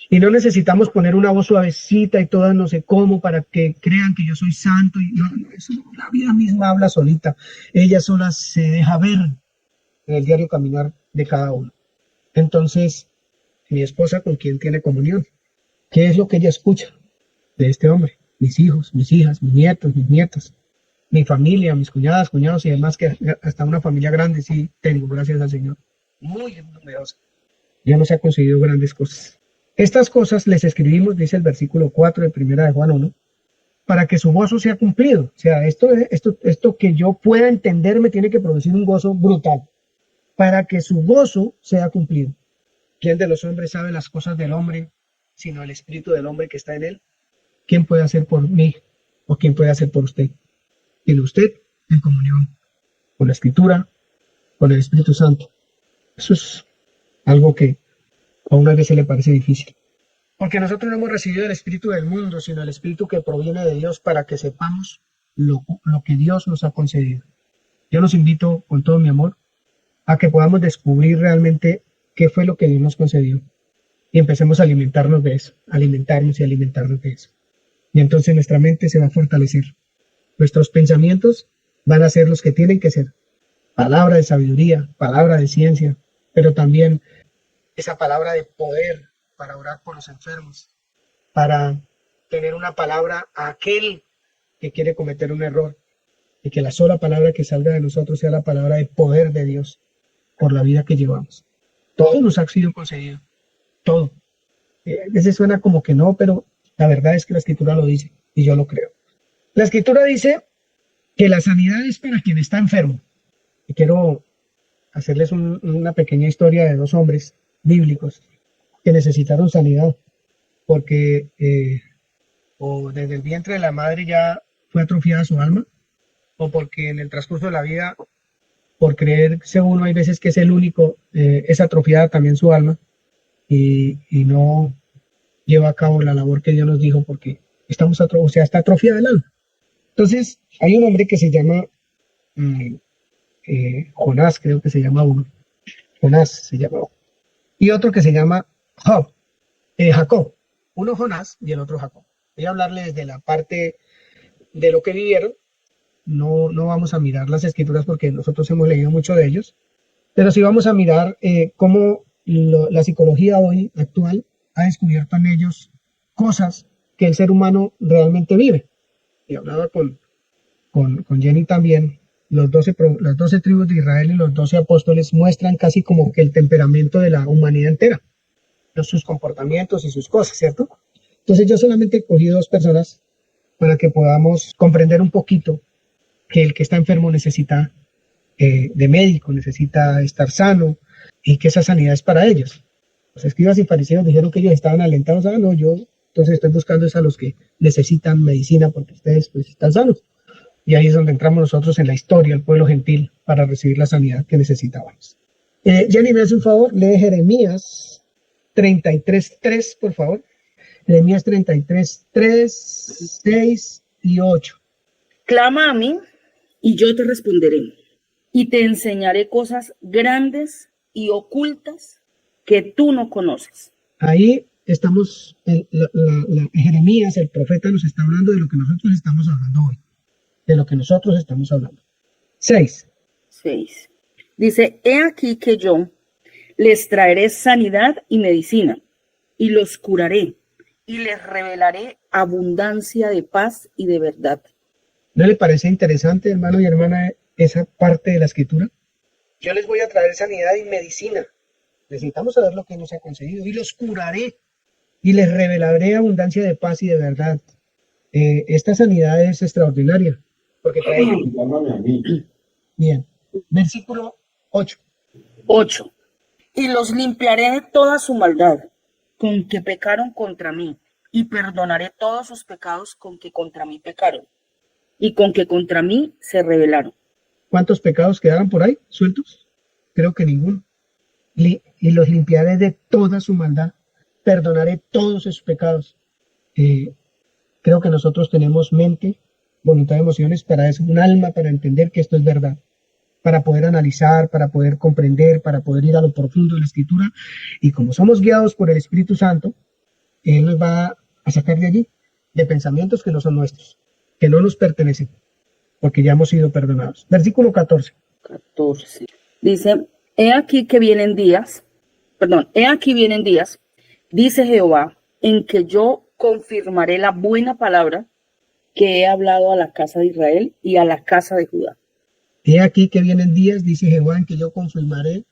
Speaker 1: Y no necesitamos poner una voz suavecita y toda no sé cómo para que crean que yo soy santo. Y no, eso, la vida misma habla solita. Ella sola se deja ver en el diario caminar de cada uno. Entonces, mi esposa, ¿con quién tiene comunión? ¿Qué es lo que ella escucha de este hombre? Mis hijos, mis hijas, mis nietos, mis nietas, mi familia, mis cuñadas, cuñados y demás, que hasta una familia grande sí tengo, gracias al Señor. Muy numerosa. Ya nos ha concedido grandes cosas. Estas cosas les escribimos, dice el versículo 4 de primera de Juan 1, para que su gozo sea cumplido. O sea, esto que yo pueda entender me tiene que producir un gozo brutal, para que su gozo sea cumplido. ¿Quién de los hombres sabe las cosas del hombre, sino el espíritu del hombre que está en él? ¿Quién puede hacer por mí o quién puede hacer por usted? Tiene usted en comunión con la Escritura, con el Espíritu Santo. Eso es algo que a una vez se le parece difícil. Porque nosotros no hemos recibido el espíritu del mundo, sino el espíritu que proviene de Dios, para que sepamos lo que Dios nos ha concedido. Yo los invito con todo mi amor a que podamos descubrir realmente qué fue lo que Dios nos concedió. Y empecemos a alimentarnos de eso, alimentarnos y alimentarnos de eso. Y entonces nuestra mente se va a fortalecer. Nuestros pensamientos van a ser los que tienen que ser. Palabra de sabiduría, palabra de ciencia, pero también esa palabra de poder para orar por los enfermos, para tener una palabra a aquel que quiere cometer un error, y que la sola palabra que salga de nosotros sea la palabra de poder de Dios por la vida que llevamos. Todo nos ha sido concedido, todo. A veces suena como que no, pero la verdad es que la Escritura lo dice y yo lo creo. La Escritura dice que la sanidad es para quien está enfermo. Y quiero hacerles una pequeña historia de dos hombres bíblicos que necesitaron sanidad porque o desde el vientre de la madre ya fue atrofiada su alma, o porque en el transcurso de la vida, por creerse uno hay veces que es el único, es atrofiada también su alma y no lleva a cabo la labor que Dios nos dijo, porque está atrofiada el alma. Entonces hay un hombre que se llama Jonás, creo que se llama uno. Jonás se llama uno. Y otro que se llama Jacob. Uno Jonás y el otro Jacob. Voy a hablarle desde la parte de lo que vivieron. No vamos a mirar las escrituras porque nosotros hemos leído mucho de ellos, pero sí vamos a mirar cómo la psicología hoy actual ha descubierto en ellos cosas que el ser humano realmente vive. Y hablaba con Jenny también, las 12 tribus de Israel y los 12 apóstoles muestran casi como que el temperamento de la humanidad entera, sus comportamientos y sus cosas, ¿cierto? Entonces yo solamente cogí 2 personas para que podamos comprender un poquito que el que está enfermo necesita de médico, necesita estar sano y que esa sanidad es para ellos. Los escribas y fariseos dijeron que ellos estaban alentados, no, yo entonces estoy buscando es a los que necesitan medicina porque ustedes pues están sanos. Y ahí es donde entramos nosotros en la historia, el pueblo gentil, para recibir la sanidad que necesitábamos. Jenny, me hace un favor, lee Jeremías 33:3, por favor. Jeremías 33:3, 6 y 8.
Speaker 2: Clama a mí y yo te responderé, y te enseñaré cosas grandes y ocultas que tú no conoces.
Speaker 1: Ahí estamos, Jeremías, el profeta, nos está hablando de lo que nosotros estamos hablando hoy. De lo que nosotros estamos hablando. 6.
Speaker 2: 6. Dice, he aquí que yo les traeré sanidad y medicina, y los curaré, y les revelaré abundancia de paz y de verdad.
Speaker 1: ¿No le parece interesante, hermano y hermana, esa parte de la escritura? Yo les voy a traer sanidad y medicina. Necesitamos saber lo que nos ha concedido. Y los curaré, y les revelaré abundancia de paz y de verdad. Esta sanidad es extraordinaria. Porque trae... Bien. Versículo 8.
Speaker 2: 8. Y los limpiaré de toda su maldad, con que pecaron contra mí, y perdonaré todos sus pecados con que contra mí pecaron, y con que contra mí se rebelaron.
Speaker 1: ¿Cuántos pecados quedaron por ahí sueltos? Creo que ninguno. Y los limpiaré de toda su maldad, perdonaré todos sus pecados. Creo que nosotros tenemos mente, voluntad y emociones para eso, un alma para entender que esto es verdad, para poder analizar, para poder comprender, para poder ir a lo profundo de la escritura. Y como somos guiados por el Espíritu Santo, Él nos va a sacar de allí, de pensamientos que no son nuestros, que no nos pertenecen, porque ya hemos sido perdonados. Versículo 14.
Speaker 2: 14. Dice, he aquí vienen días, dice Jehová, en que yo confirmaré la buena palabra que he hablado a la casa de Israel y a la casa de Judá.
Speaker 1: He aquí que vienen días, dice Jehová, en que yo confirmaré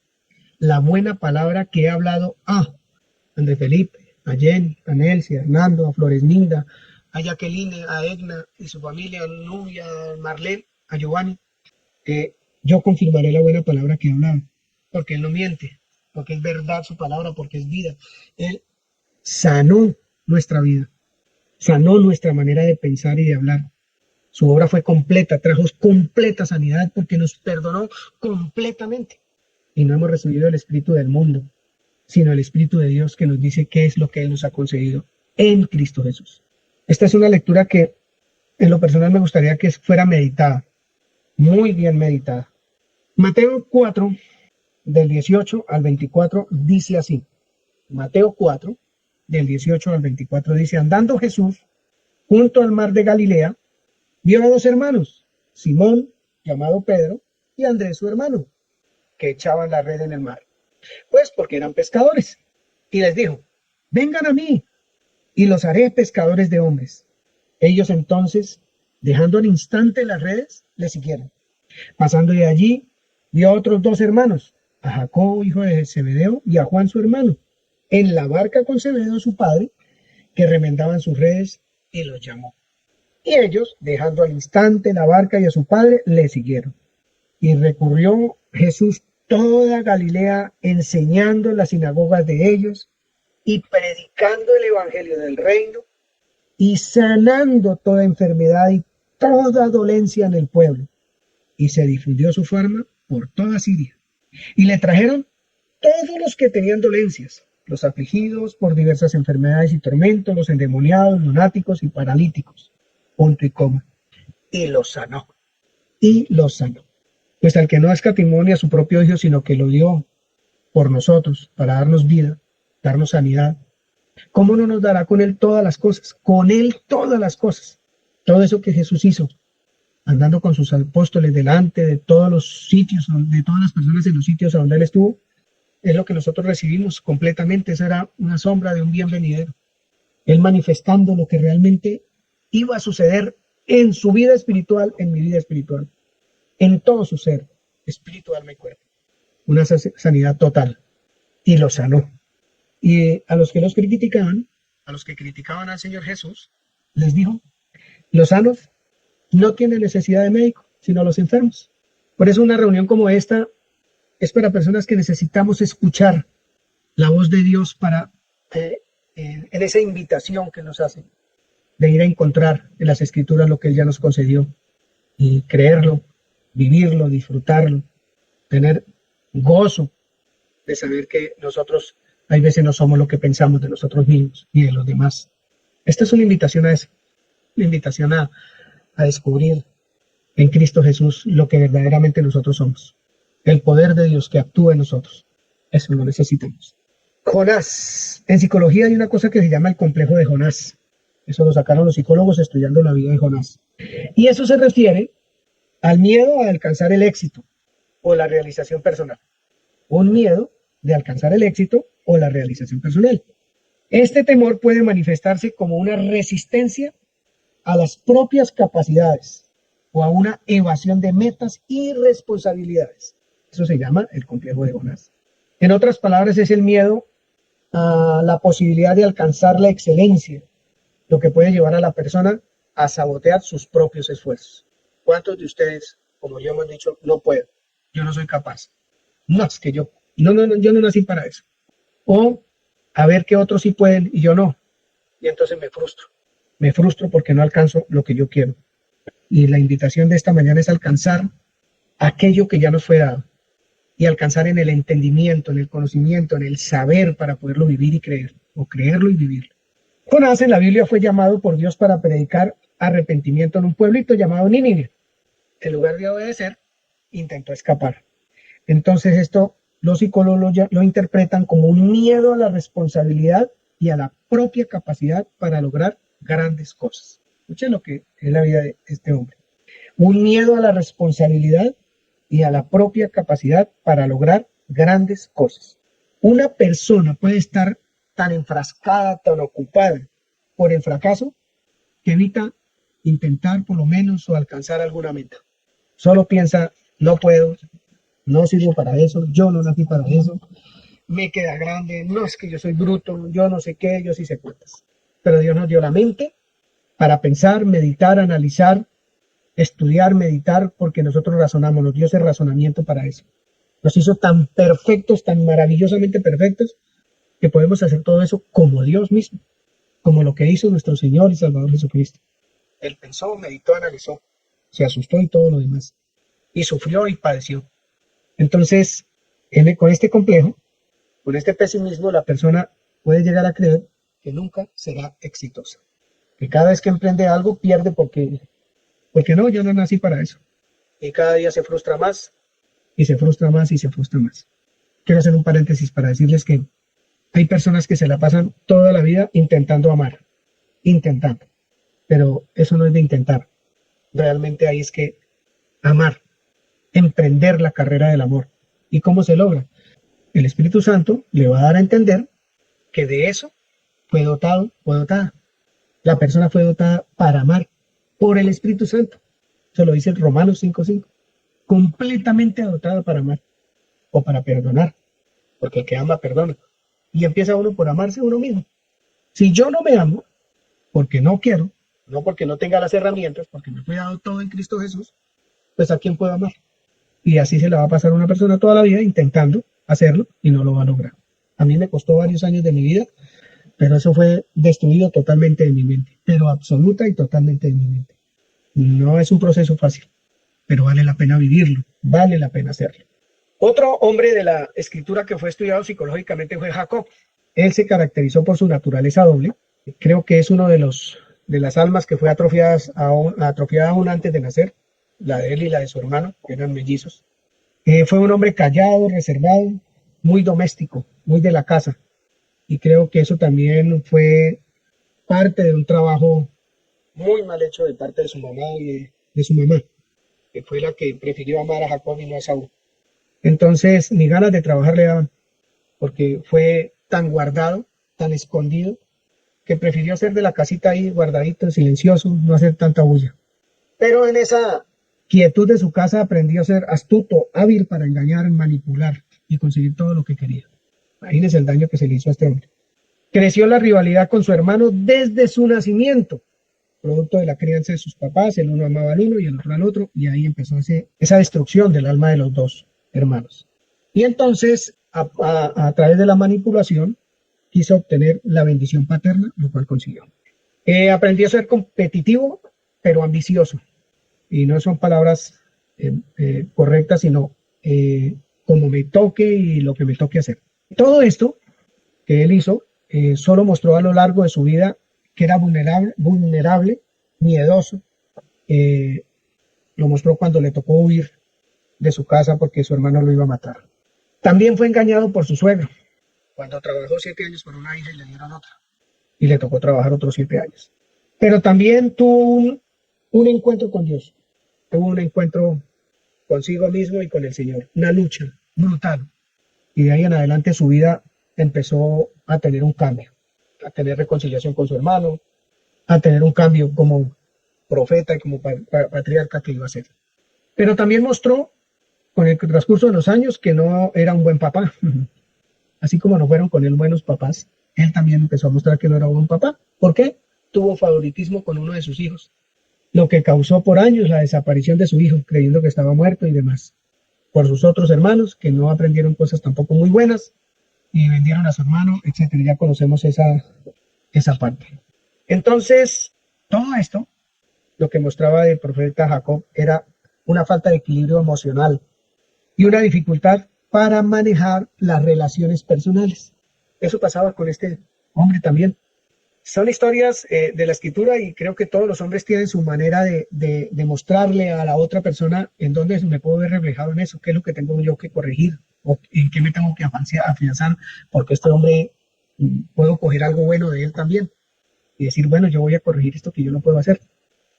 Speaker 1: la buena palabra que he hablado a André Felipe, a Jenny, a Nelsia, a Hernando, a Floresminda, a Jacqueline, a Edna y su familia, a Nubia, a Marlene, a Giovanni. Yo confirmaré la buena palabra que he hablado, porque Él no miente, porque es verdad su palabra, porque es vida. Él sanó nuestra vida, sanó nuestra manera de pensar y de hablar. Su obra fue completa, trajo completa sanidad porque nos perdonó completamente. Y no hemos recibido el espíritu del mundo, sino el Espíritu de Dios que nos dice qué es lo que Él nos ha concedido en Cristo Jesús. Esta es una lectura que en lo personal me gustaría que fuera meditada, muy bien meditada. Mateo 4, del 18 al 24, dice así. Mateo 4, del 18 al 24, dice, andando Jesús junto al mar de Galilea, vio a 2 hermanos, Simón, llamado Pedro, y Andrés su hermano, que echaban la red en el mar, pues porque eran pescadores. Y les dijo, vengan a mí, y los haré pescadores de hombres. Ellos entonces, dejando al instante las redes, le siguieron. Pasando de allí, vio a otros 2 hermanos, a Jacobo, hijo de Zebedeo, y a Juan su hermano, en la barca con Zebedeo su padre, que remendaban sus redes, y los llamó. Y ellos, dejando al instante la barca y a su padre, le siguieron. Y recurrió Jesús toda Galilea, enseñando en las sinagogas de ellos, y predicando el evangelio del reino, y sanando toda enfermedad y toda dolencia en el pueblo. Y se difundió su fama por toda Siria. Y le trajeron todos los que tenían dolencias, los afligidos por diversas enfermedades y tormentos, los endemoniados, lunáticos y paralíticos. Punto y coma. Y los sanó. Y los sanó. Pues al que no escatimó ni a su propio Hijo, sino que lo dio por nosotros, para darnos vida, darnos sanidad. ¿Cómo no nos dará con Él todas las cosas? Con Él todas las cosas. Todo eso que Jesús hizo, andando con sus apóstoles delante de todos los sitios, de todas las personas en los sitios a donde Él estuvo, es lo que nosotros recibimos completamente. Esa era una sombra de un bien venidero. Él manifestando lo que realmente iba a suceder en su vida espiritual, en mi vida espiritual, en todo su ser, espíritu, alma y cuerpo. Una sanidad total. Y lo sanó. Y a los que los criticaban, a los que criticaban al Señor Jesús, les dijo, los sanos no tienen necesidad de médico, sino los enfermos. Por eso una reunión como esta es para personas que necesitamos escuchar la voz de Dios para en esa invitación que nos hace de ir a encontrar en las Escrituras lo que Él ya nos concedió y creerlo, vivirlo, disfrutarlo, tener gozo de saber que nosotros hay veces no somos lo que pensamos de nosotros mismos y de los demás. Esta es una invitación a eso, una invitación a descubrir en Cristo Jesús lo que verdaderamente nosotros somos. El poder de Dios que actúa en nosotros. Eso lo necesitamos. Jonás. En psicología hay una cosa que se llama el complejo de Jonás. Eso lo sacaron los psicólogos estudiando la vida de Jonás. Y eso se refiere al miedo a alcanzar el éxito o la realización personal. Un miedo de alcanzar el éxito o la realización personal. Este temor puede manifestarse como una resistencia a las propias capacidades o a una evasión de metas y responsabilidades. Eso se llama el complejo de Jonás. En otras palabras, es el miedo a la posibilidad de alcanzar la excelencia, lo que puede llevar a la persona a sabotear sus propios esfuerzos. ¿Cuántos de ustedes, como yo hemos dicho, no puedo? Yo no soy capaz. No, es que yo no, yo no nací para eso. O a ver que otros sí pueden y yo no. Y entonces me frustro. Me frustro porque no alcanzo lo que yo quiero. Y la invitación de esta mañana es alcanzar aquello que ya nos fue dado. Y alcanzar en el entendimiento, en el conocimiento, en el saber para poderlo vivir y creer. O creerlo y vivirlo. Jonás en la Biblia fue llamado por Dios para predicar arrepentimiento en un pueblito llamado Nínive. En lugar de obedecer, intentó escapar. Entonces esto los psicólogos lo interpretan como un miedo a la responsabilidad y a la propia capacidad para lograr grandes cosas. Escuchen lo que es la vida de este hombre. Un miedo a la responsabilidad y a la propia capacidad para lograr grandes cosas. Una persona puede estar tan enfrascada, tan ocupada por el fracaso, que evita intentar por lo menos o alcanzar alguna meta. Solo piensa, no puedo, no sirvo para eso, yo no nací para eso, me queda grande, no es que yo soy bruto, yo no sé qué, yo sí sé cuántas. Pero Dios nos dio la mente para pensar, meditar, analizar, estudiar, meditar, porque nosotros razonamos, nos dio ese razonamiento para eso. Nos hizo tan perfectos, tan maravillosamente perfectos, que podemos hacer todo eso como Dios mismo, como lo que hizo nuestro Señor y Salvador Jesucristo. Él pensó, meditó, analizó, se asustó y todo lo demás, y sufrió y padeció. Entonces, con este complejo, con este pesimismo, la persona puede llegar a creer que nunca será exitosa, que cada vez que emprende algo pierde porque no, yo no nací para eso, y cada día se frustra más, y se frustra más, y se frustra más. Quiero hacer un paréntesis para decirles que hay personas que se la pasan toda la vida intentando amar, intentando, pero eso no es de intentar. Realmente ahí es que amar, emprender la carrera del amor. ¿Y cómo se logra? El Espíritu Santo le va a dar a entender que de eso fue dotado, fue dotada. La persona fue dotada para amar por el Espíritu Santo. Eso lo dice Romanos 5:5. Completamente dotada para amar o para perdonar, porque el que ama perdona. Y empieza uno por amarse a uno mismo. Si yo no me amo, porque no quiero, no porque no tenga las herramientas, porque me fue dado todo en Cristo Jesús, pues ¿a quién puedo amar? Y así se le va a pasar a una persona toda la vida intentando hacerlo y no lo va a lograr. A mí me costó varios años de mi vida, pero eso fue destruido totalmente de mi mente, pero absoluta y totalmente de mi mente. No es un proceso fácil, pero vale la pena vivirlo, vale la pena hacerlo. Otro hombre de la escritura que fue estudiado psicológicamente fue Jacob. Él se caracterizó por su naturaleza doble. Creo que es uno de las almas que fue atrofiada aún antes de nacer, la de él y la de su hermano, que eran mellizos. Fue un hombre callado, reservado, muy doméstico, muy de la casa. Y creo que eso también fue parte de un trabajo muy mal hecho de parte de su mamá y de su mamá, que fue la que prefirió amar a Jacob y no a Esaú. Entonces, ni ganas de trabajar le daban, porque fue tan guardado, tan escondido, que prefirió ser de la casita ahí guardadito, silencioso, no hacer tanta bulla. Pero en esa quietud de su casa aprendió a ser astuto, hábil para engañar, manipular y conseguir todo lo que quería. Imagínense el daño que se le hizo a este hombre. Creció la rivalidad con su hermano desde su nacimiento, producto de la crianza de sus papás. El uno amaba al uno y el otro al otro, y ahí empezó esa destrucción del alma de los dos hermanos. Y entonces, a través de la manipulación, quiso obtener la bendición paterna, lo cual consiguió. Aprendió a ser competitivo, pero ambicioso. Y no son palabras correctas, sino como me toque y lo que me toque hacer. Todo esto que él hizo solo mostró a lo largo de su vida que era vulnerable, miedoso. Lo mostró cuando le tocó huir de su casa porque su hermano lo iba a matar. También fue engañado por su suegro, cuando trabajó 7 años por una hija y le dieron otra, y le tocó trabajar otros 7 años. Pero también tuvo un encuentro con Dios, tuvo un encuentro consigo mismo y con el Señor, una lucha brutal. Y de ahí en adelante su vida empezó a tener un cambio, a tener reconciliación con su hermano, a tener un cambio como profeta y como patriarca que iba a ser. Pero también mostró con el transcurso de los años que no era un buen papá. Así como no fueron con él buenos papás, él también empezó a mostrar que no era un buen papá. ¿Por qué? Tuvo favoritismo con uno de sus hijos, lo que causó por años la desaparición de su hijo, creyendo que estaba muerto y demás. Por sus otros hermanos, que no aprendieron cosas tampoco muy buenas, y vendieron a su hermano, etcétera. Ya conocemos esa parte. Entonces, todo esto, lo que mostraba el profeta Jacob, era una falta de equilibrio emocional y una dificultad para manejar las relaciones personales. Eso pasaba con este hombre también. Son historias de la escritura, y creo que todos los hombres tienen su manera de mostrarle a la otra persona en dónde me puedo ver reflejado en eso, qué es lo que tengo yo que corregir, o en qué me tengo que afianzar, porque este hombre puedo coger algo bueno de él también y decir, bueno, yo voy a corregir esto que yo no puedo hacer.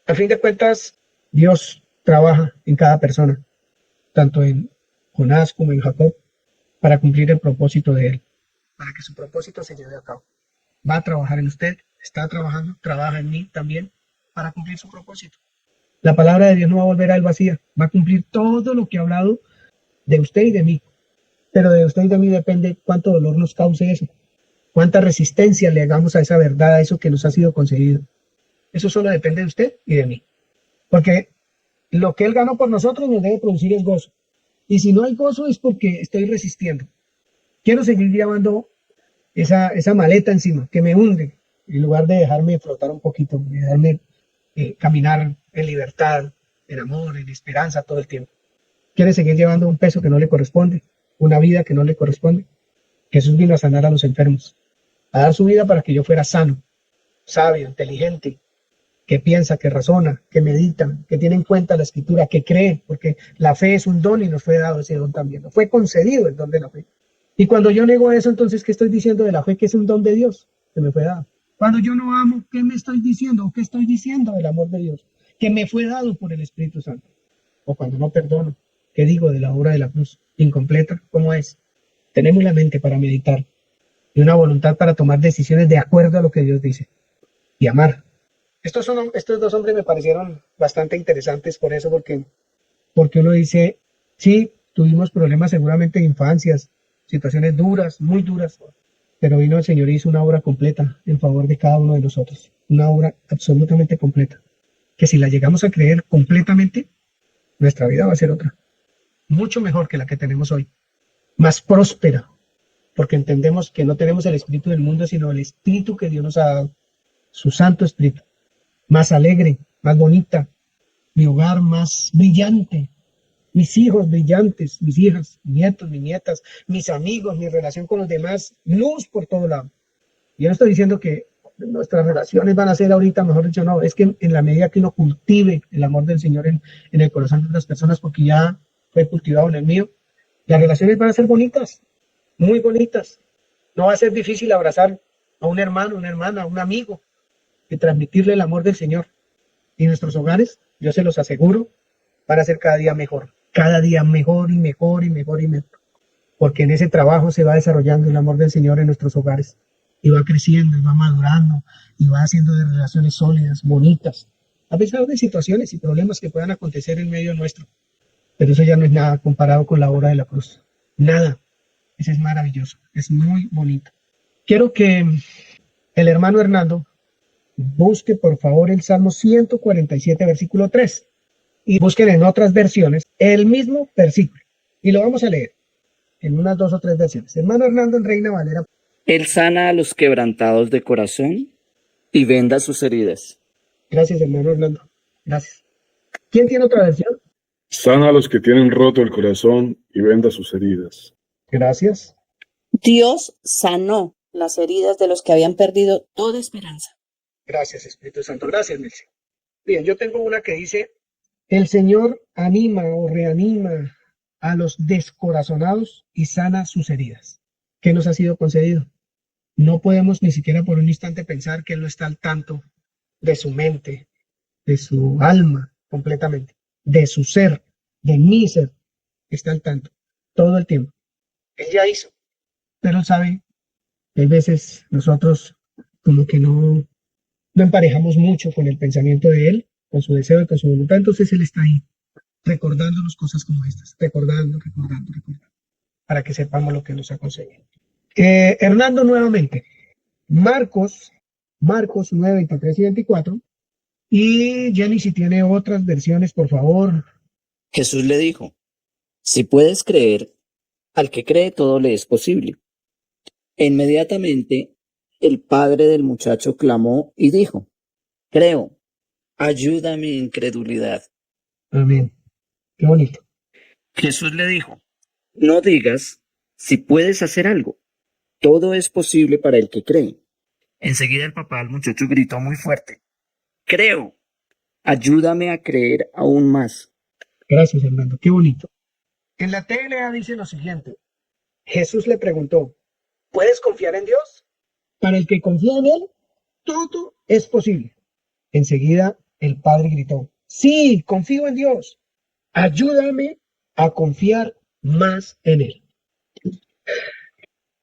Speaker 1: Al fin de cuentas, Dios trabaja en cada persona, tanto en Jonás como en Jacob, para cumplir el propósito de él, para que su propósito se lleve a cabo. Va a trabajar en usted, está trabajando, trabaja en mí también, para cumplir su propósito. La palabra de Dios no va a volver a él vacía, va a cumplir todo lo que ha hablado de usted y de mí. Pero de usted y de mí depende cuánto dolor nos cause eso, cuánta resistencia le hagamos a esa verdad, a eso que nos ha sido concedido. Eso solo depende de usted y de mí. Porque lo que Él ganó por nosotros nos debe producir es gozo. Y si no hay gozo es porque estoy resistiendo. Quiero seguir llevando esa maleta encima que me hunde, en lugar de dejarme flotar un poquito, de dejarme caminar en libertad, en amor, en esperanza todo el tiempo. Quiere seguir llevando un peso que no le corresponde, una vida que no le corresponde. Jesús vino a sanar a los enfermos, a dar su vida para que yo fuera sano, sabio, inteligente, que piensa, que razona, que medita, que tiene en cuenta la escritura, que cree, porque la fe es un don y nos fue dado ese don también, nos fue concedido el don de la fe. Y cuando yo nego eso, entonces, ¿qué estoy diciendo de la fe? Que es un don de Dios que me fue dado. Cuando yo no amo, ¿qué me estoy diciendo? ¿O qué estoy diciendo del amor de Dios? Que me fue dado por el Espíritu Santo. O cuando no perdono, ¿qué digo de la obra de la cruz? Incompleta, ¿cómo es? Tenemos la mente para meditar y una voluntad para tomar decisiones de acuerdo a lo que Dios dice y amar. Estos dos hombres me parecieron bastante interesantes por eso, porque uno dice, sí, tuvimos problemas seguramente de infancias, situaciones duras, muy duras, pero vino el Señor y hizo una obra completa en favor de cada uno de nosotros, una obra absolutamente completa, que si la llegamos a creer completamente, nuestra vida va a ser otra, mucho mejor que la que tenemos hoy, más próspera, porque entendemos que no tenemos el espíritu del mundo, sino el espíritu que Dios nos ha dado, su Santo Espíritu, más alegre, más bonita, mi hogar más brillante, mis hijos brillantes, mis hijas, mis nietos, mis nietas, mis amigos, mi relación con los demás, luz por todo lado. Yo no estoy diciendo que nuestras relaciones van a ser ahorita, mejor dicho, no, es que en la medida que uno cultive el amor del Señor en el corazón de las personas, porque ya fue cultivado en el mío, las relaciones van a ser bonitas, muy bonitas. No va a ser difícil abrazar a un hermano, una hermana, a un amigo, y transmitirle el amor del Señor. Y nuestros hogares, yo se los aseguro, van a ser cada día mejor y mejor y mejor y mejor. Porque en ese trabajo se va desarrollando el amor del Señor en nuestros hogares y va creciendo y va madurando y va haciendo de relaciones sólidas, bonitas, a pesar de situaciones y problemas que puedan acontecer en medio nuestro. Pero eso ya no es nada comparado con la obra de la cruz. Nada. Eso es maravilloso, es muy bonito. Quiero que el hermano Hernando busque por favor el Salmo 147, versículo 3, y busquen en otras versiones el mismo versículo. Y lo vamos a leer en unas 2 o 3 versiones. Hermano Hernando en Reina Valera.
Speaker 5: Él sana a los quebrantados de corazón y venda sus heridas.
Speaker 1: Gracias, hermano Hernando. Gracias. ¿Quién tiene otra versión?
Speaker 6: Sana a los que tienen roto el corazón y venda sus heridas.
Speaker 1: Gracias.
Speaker 4: Dios sanó las heridas de los que habían perdido toda esperanza.
Speaker 1: Gracias, Espíritu Santo. Gracias, Nelson. Bien, yo tengo una que dice, el Señor anima o reanima a los descorazonados y sana sus heridas. ¿Qué nos ha sido concedido? No podemos ni siquiera por un instante pensar que Él no está al tanto de su mente, de su alma completamente, de su ser, de mi ser. Está al tanto todo el tiempo. Él ya hizo, pero Él sabe que hay veces nosotros como que no emparejamos mucho con el pensamiento de Él, con su deseo y con su voluntad. Entonces Él está ahí recordándonos cosas como estas, recordando, para que sepamos lo que nos ha concedido. Hernando, nuevamente, Marcos 9, 23 y 24. Y Jenny, si tiene otras versiones, por favor.
Speaker 5: Jesús le dijo, si puedes creer, al que cree todo le es posible. E inmediatamente el padre del muchacho clamó y dijo, creo, ayuda mi incredulidad.
Speaker 1: Amén. Qué bonito.
Speaker 5: Jesús le dijo, no digas si puedes hacer algo. Todo es posible para el que cree. Enseguida el papá del muchacho gritó muy fuerte, creo, ayúdame a creer aún más.
Speaker 1: Gracias, Hernando. Qué bonito. En la TLA dice lo siguiente. Jesús le preguntó, ¿puedes confiar en Dios? Para el que confía en Él, todo es posible. Enseguida el padre gritó, sí, confío en Dios. Ayúdame a confiar más en Él.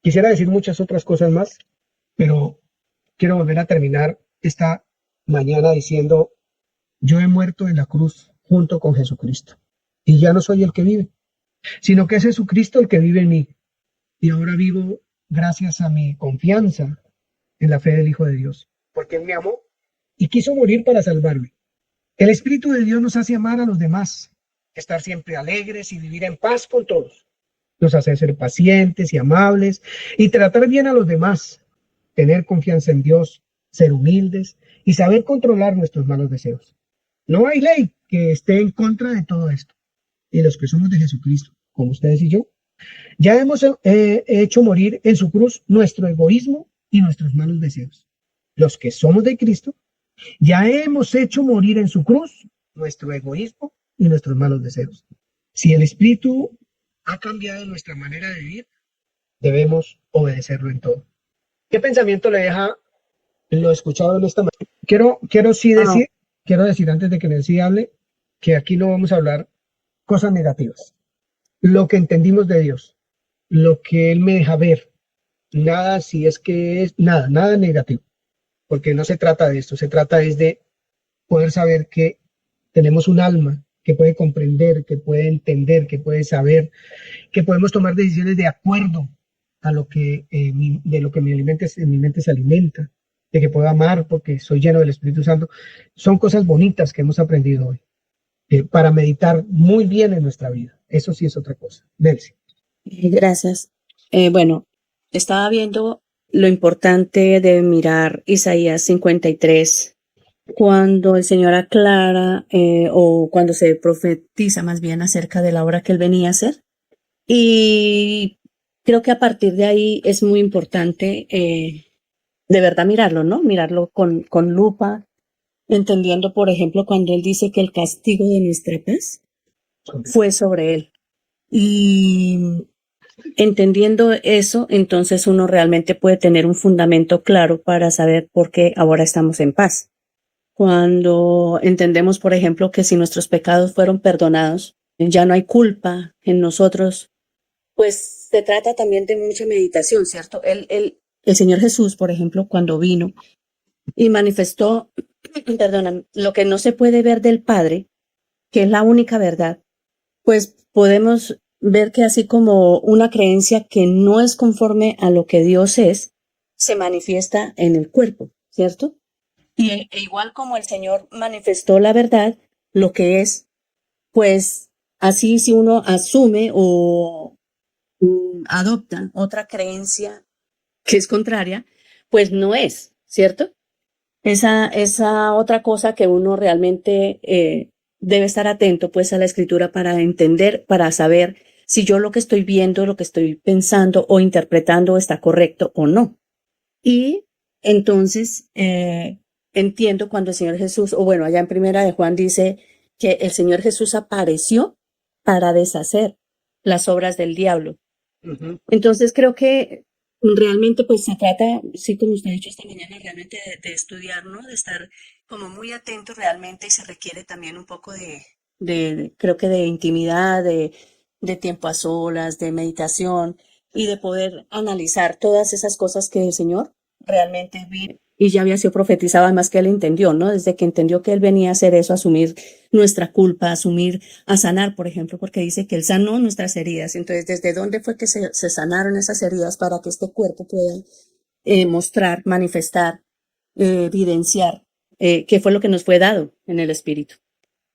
Speaker 1: Quisiera decir muchas otras cosas más, pero quiero volver a terminar esta mañana diciendo, yo he muerto en la cruz junto con Jesucristo. Y ya no soy el que vive, sino que es Jesucristo el que vive en mí. Y ahora vivo gracias a mi confianza en la fe del Hijo de Dios, porque Él me amó y quiso morir para salvarme. El Espíritu de Dios nos hace amar a los demás, estar siempre alegres y vivir en paz con todos. Nos hace ser pacientes y amables y tratar bien a los demás, tener confianza en Dios, ser humildes y saber controlar nuestros malos deseos. No hay ley que esté en contra de todo esto. Y los que somos de Jesucristo, como ustedes y yo, ya hemos hecho morir en su cruz nuestro egoísmo y nuestros malos deseos. Los que somos de Cristo, ya hemos hecho morir en su cruz nuestro egoísmo y nuestros malos deseos. Si el Espíritu ha cambiado nuestra manera de vivir, debemos obedecerlo en todo. ¿Qué pensamiento le deja lo escuchado en esta mañana? Quiero decir antes de que Nancy hable, que aquí no vamos a hablar cosas negativas. Lo que entendimos de Dios, lo que Él me deja ver, nada, si es que es nada negativo, porque no se trata de esto, se trata es de poder saber que tenemos un alma que puede comprender, que puede entender, que puede saber, que podemos tomar decisiones de acuerdo a lo que de lo que mi mente se alimenta, de que puedo amar porque soy lleno del Espíritu Santo. Son cosas bonitas que hemos aprendido hoy para meditar muy bien en nuestra vida. Eso sí es otra cosa. Nelson.
Speaker 4: Gracias. Bueno, estaba viendo lo importante de mirar Isaías 53, cuando el Señor aclara o cuando se profetiza más bien acerca de la obra que Él venía a hacer. Y creo que a partir de ahí es muy importante de verdad mirarlo, ¿no? Mirarlo con lupa, entendiendo, por ejemplo, cuando Él dice que el castigo de nuestra paz fue sobre Él. Y entendiendo eso, entonces uno realmente puede tener un fundamento claro para saber por qué ahora estamos en paz. cuando entendemos, por ejemplo, que si nuestros pecados fueron perdonados, ya no hay culpa en nosotros, pues se trata también de mucha meditación, ¿cierto? El Señor Jesús, por ejemplo, cuando vino y manifestó, perdona, lo que no se puede ver del Padre, que es la única verdad, pues podemos ver que así como una creencia que no es conforme a lo que Dios es, se manifiesta en el cuerpo, ¿cierto? Y igual como el Señor manifestó la verdad, lo que es, pues así si uno asume o adopta otra creencia que es contraria, pues no es, ¿cierto? Esa otra cosa que uno realmente debe estar atento pues a la escritura para entender, para saber si yo lo que estoy viendo, lo que estoy pensando o interpretando está correcto o no. Y entonces entiendo cuando el Señor Jesús, o bueno, allá en Primera de Juan dice que el Señor Jesús apareció para deshacer las obras del diablo.
Speaker 1: Ujú.
Speaker 4: Entonces creo que realmente pues se trata, sí, como usted ha dicho esta mañana, realmente de estudiar, ¿no? De estar como muy atento realmente y se requiere también un poco creo que de intimidad, de tiempo a solas, de meditación y de poder analizar todas esas cosas que el Señor realmente vi y ya había sido profetizado, además que él entendió, ¿no? Desde que entendió que él venía a hacer eso, a asumir nuestra culpa, a sanar, por ejemplo, porque dice que él sanó nuestras heridas. Entonces, ¿desde dónde fue que se sanaron esas heridas para que este cuerpo pueda mostrar, manifestar, evidenciar qué fue lo que nos fue dado en el Espíritu?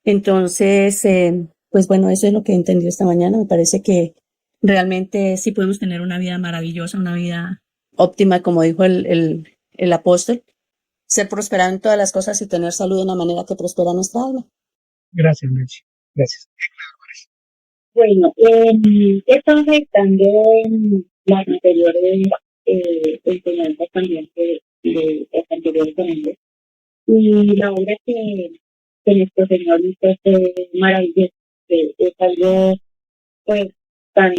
Speaker 4: Entonces, pues bueno, eso es lo que entendí esta mañana. Me parece que realmente sí podemos tener una vida maravillosa, una vida óptima, como dijo el apóstol, ser prosperado en todas las cosas y tener salud de una manera que prospera nuestra alma.
Speaker 1: Gracias, Melchi. Gracias.
Speaker 7: Bueno, he estado meditando en las anteriores enseñanzas también de las anteriores domingos y la obra que nuestro Señor hizo fue maravillosa. Es algo pues tan,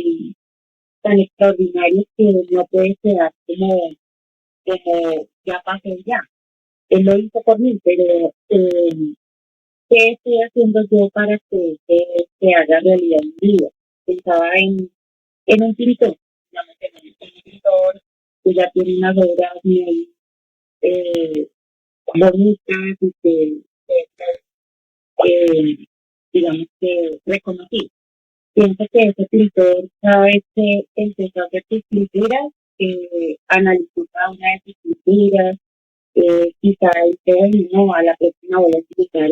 Speaker 7: tan extraordinario que no puede quedar como ya pasó ya. Él lo hizo por mí, pero ¿qué estoy haciendo yo para que haga realidad en mi vida? Pensaba en un pintor, digamos, en un pintor que ya tiene unas obras muy bonitas y digamos que reconocidas. Pienso que ese pintor, cada vez que empezó a hacer sus pinturas, analizó cada una de sus pinturas, quizá dice, bueno, no, a la próxima voy a utilizar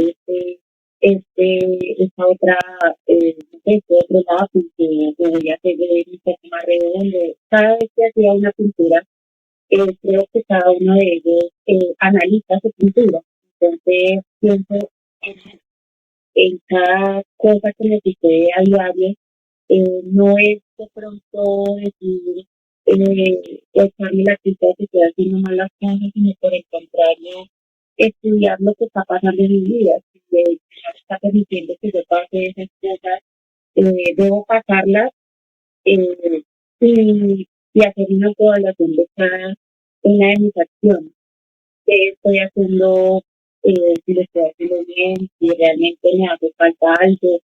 Speaker 7: esta otra, no sé, este otro lápiz que voy a hacer un poco más redondo. Cada vez que hacía una pintura, creo que cada uno de ellos analiza su pintura. Entonces, pienso en cada cosa que me sucede a diario, no es de pronto decir, echarme la culpa de que estoy haciendo malas cosas, sino por el contrario, estudiar lo que está pasando en mi vida. Si el Señor está permitiendo que yo pase esas cosas, debo pasarlas eh, y hacer una evaluación de cada una de mis acciones. ¿Qué estoy haciendo? Si lo estoy haciendo bien, si realmente me hace falta algo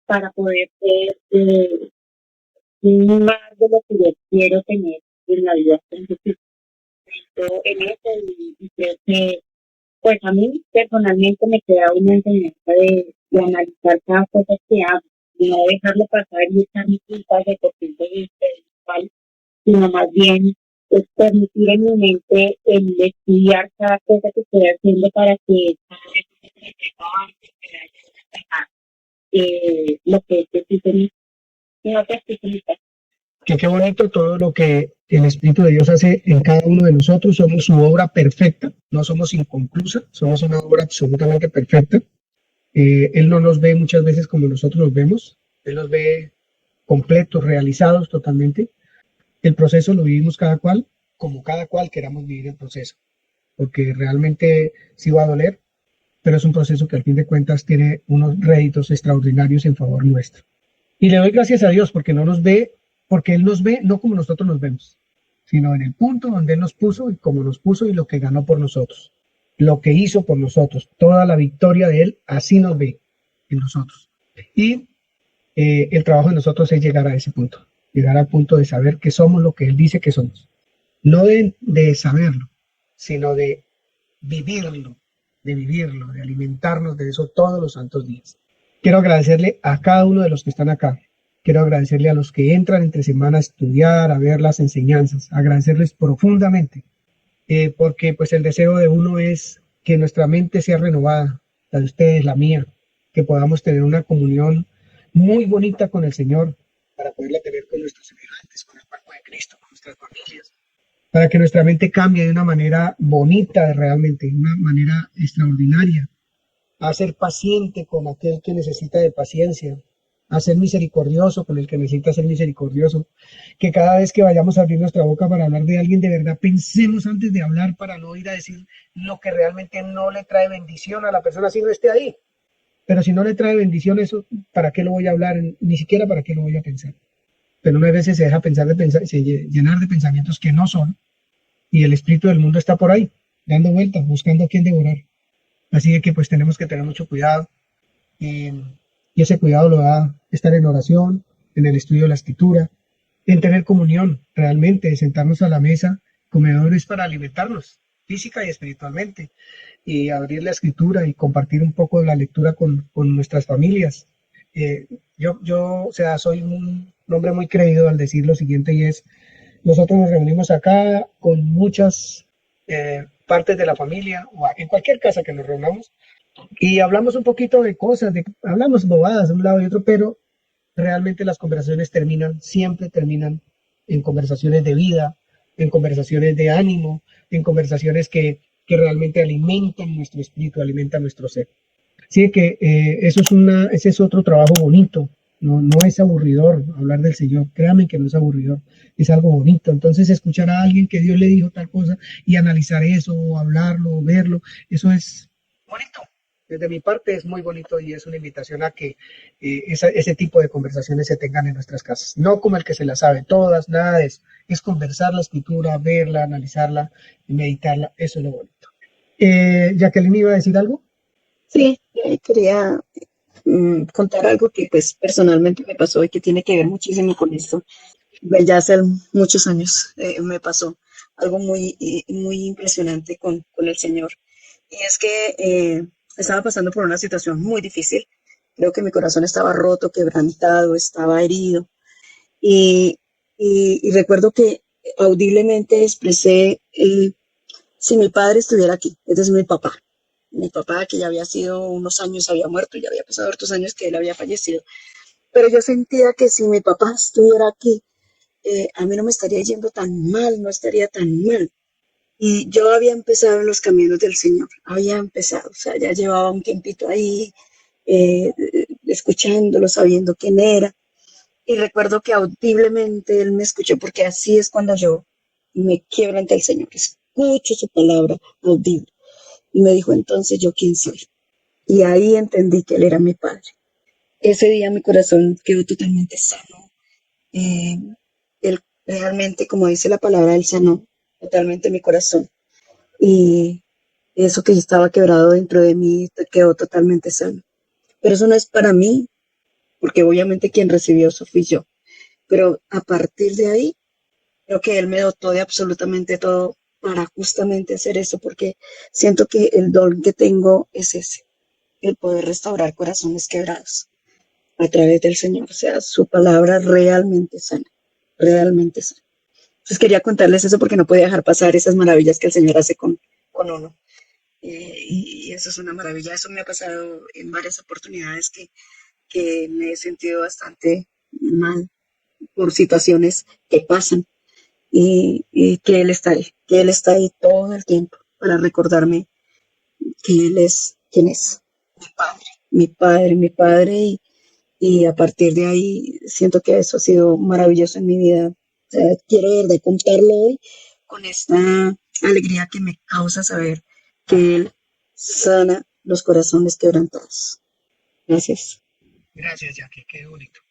Speaker 7: para poder ser más de lo que yo quiero tener en la vida. Entonces, en eso y creo que, pues a mí personalmente me queda una enseñanza de analizar cada cosa que hago, y no dejarlo pasar y echar mis culpas de por qué soy espiritual, sino más bien pues, permitir en mi mente el estudiar cada cosa que estoy haciendo para que cada vez me sepa antes que haya lo que existe en mí. No te explico.
Speaker 1: Que qué bonito todo lo que el Espíritu de Dios hace en cada uno de nosotros. Somos su obra perfecta, no somos inconclusa, somos una obra absolutamente perfecta. Él no nos ve muchas veces como nosotros los vemos, Él nos ve completos, realizados totalmente. El proceso lo vivimos cada cual, como cada cual queramos vivir el proceso, porque realmente sí va a doler, pero es un proceso que al fin de cuentas tiene unos réditos extraordinarios en favor nuestro. Y le doy gracias a Dios porque no nos ve, porque Él nos ve no como nosotros nos vemos, sino en el punto donde Él nos puso y como nos puso y lo que ganó por nosotros. lo que hizo por nosotros, toda la victoria de Él, así nos ve en nosotros. Y el trabajo de nosotros es llegar a ese punto, llegar al punto de saber que somos lo que Él dice que somos. No de saberlo, sino de vivirlo, de alimentarnos de eso todos los santos días. Quiero agradecerle a cada uno de los que están acá. Quiero agradecerle a los que entran entre semana a estudiar, a ver las enseñanzas, agradecerles profundamente, porque pues el deseo de uno es que nuestra mente sea renovada, la de ustedes, la mía, que podamos tener una comunión muy bonita con el Señor, para poderla tener con nuestros semejantes, con el cuerpo de Cristo, con nuestras familias, para que nuestra mente cambie de una manera bonita realmente, de una manera extraordinaria, a ser paciente con aquel que necesita de paciencia, a ser misericordioso con el que necesita ser misericordioso, que cada vez que vayamos a abrir nuestra boca para hablar de alguien, de verdad pensemos antes de hablar para no ir a decir lo que realmente no le trae bendición a la persona si no esté ahí. Pero si no le trae bendición eso, ¿para qué lo voy a hablar? Ni siquiera para qué lo voy a pensar. Pero una vez se deja llenar de pensamientos que no son, y el espíritu del mundo está por ahí, dando vueltas, buscando a quién devorar. Así que pues tenemos que tener mucho cuidado, y ese cuidado lo da estar en oración, en el estudio de la escritura, en tener comunión, realmente, de sentarnos a la mesa, comedores para alimentarnos física y espiritualmente, y abrir la escritura y compartir un poco de la lectura con nuestras familias. O sea, soy un hombre muy creído al decir lo siguiente, y es: nosotros nos reunimos acá con muchas partes de la familia, o en cualquier casa que nos reunamos, y hablamos un poquito de cosas, hablamos bobadas de un lado y otro, pero realmente las conversaciones siempre terminan en conversaciones de vida, en conversaciones de ánimo, en conversaciones que realmente alimentan nuestro espíritu, alimentan nuestro ser. Así que ese es otro trabajo bonito. No es aburridor hablar del Señor, créanme que no es aburridor, es algo bonito. Entonces, escuchar a alguien que Dios le dijo tal cosa y analizar eso, o hablarlo, o verlo, eso es bonito. Desde mi parte es muy bonito, y es una invitación a que ese tipo de conversaciones se tengan en nuestras casas. No como el que se las sabe todas, nada de eso. Es conversar la escritura, verla, analizarla, meditarla, eso es lo bonito. Jacqueline, ¿iba a decir algo?
Speaker 8: Sí, quería contar algo que pues personalmente me pasó y que tiene que ver muchísimo con esto. Ya hace muchos años me pasó algo muy impresionante con el Señor. Y es que estaba pasando por una situación muy difícil. Creo que mi corazón estaba roto, quebrantado, estaba herido. Y, y recuerdo que audiblemente expresé, si mi padre estuviera aquí, es decir, mi papá. Mi papá, que ya había sido unos años, había muerto, ya había pasado otros años que él había fallecido. Pero yo sentía que si mi papá estuviera aquí, a mí no me estaría yendo tan mal, no estaría tan mal. Y yo había empezado en los caminos del Señor, había empezado, o sea, ya llevaba un tiempito ahí, eh, escuchándolo, sabiendo quién era. Y recuerdo que audiblemente Él me escuchó, porque así es cuando yo me quiebro ante el Señor, escucho su palabra audible. Y me dijo, entonces, ¿yo quién soy? Y ahí entendí que Él era mi Padre. Ese día mi corazón quedó totalmente sano. Eh, Él realmente, como dice la palabra, Él sanó totalmente mi corazón. Y eso que estaba quebrado dentro de mí quedó totalmente sano. Pero eso no es para mí, porque obviamente quien recibió eso fui yo. Pero a partir de ahí, creo que Él me dotó de absolutamente todo para justamente hacer eso, porque siento que el don que tengo es ese, el poder restaurar corazones quebrados a través del Señor. O sea, su palabra realmente sana, realmente sana. Entonces quería contarles eso porque no podía dejar pasar esas maravillas que el Señor hace con uno. Y eso es una maravilla. Eso me ha pasado en varias oportunidades que me he sentido bastante mal por situaciones que pasan, y que Él está ahí todo el tiempo para recordarme que Él es quien es, mi padre, y a partir de ahí siento que eso ha sido maravilloso en mi vida. O sea, quiero de verdad contarlo hoy con esta alegría que me causa saber que Él sana los corazones quebrantados. Gracias.
Speaker 1: Gracias, Jackie, qué bonito.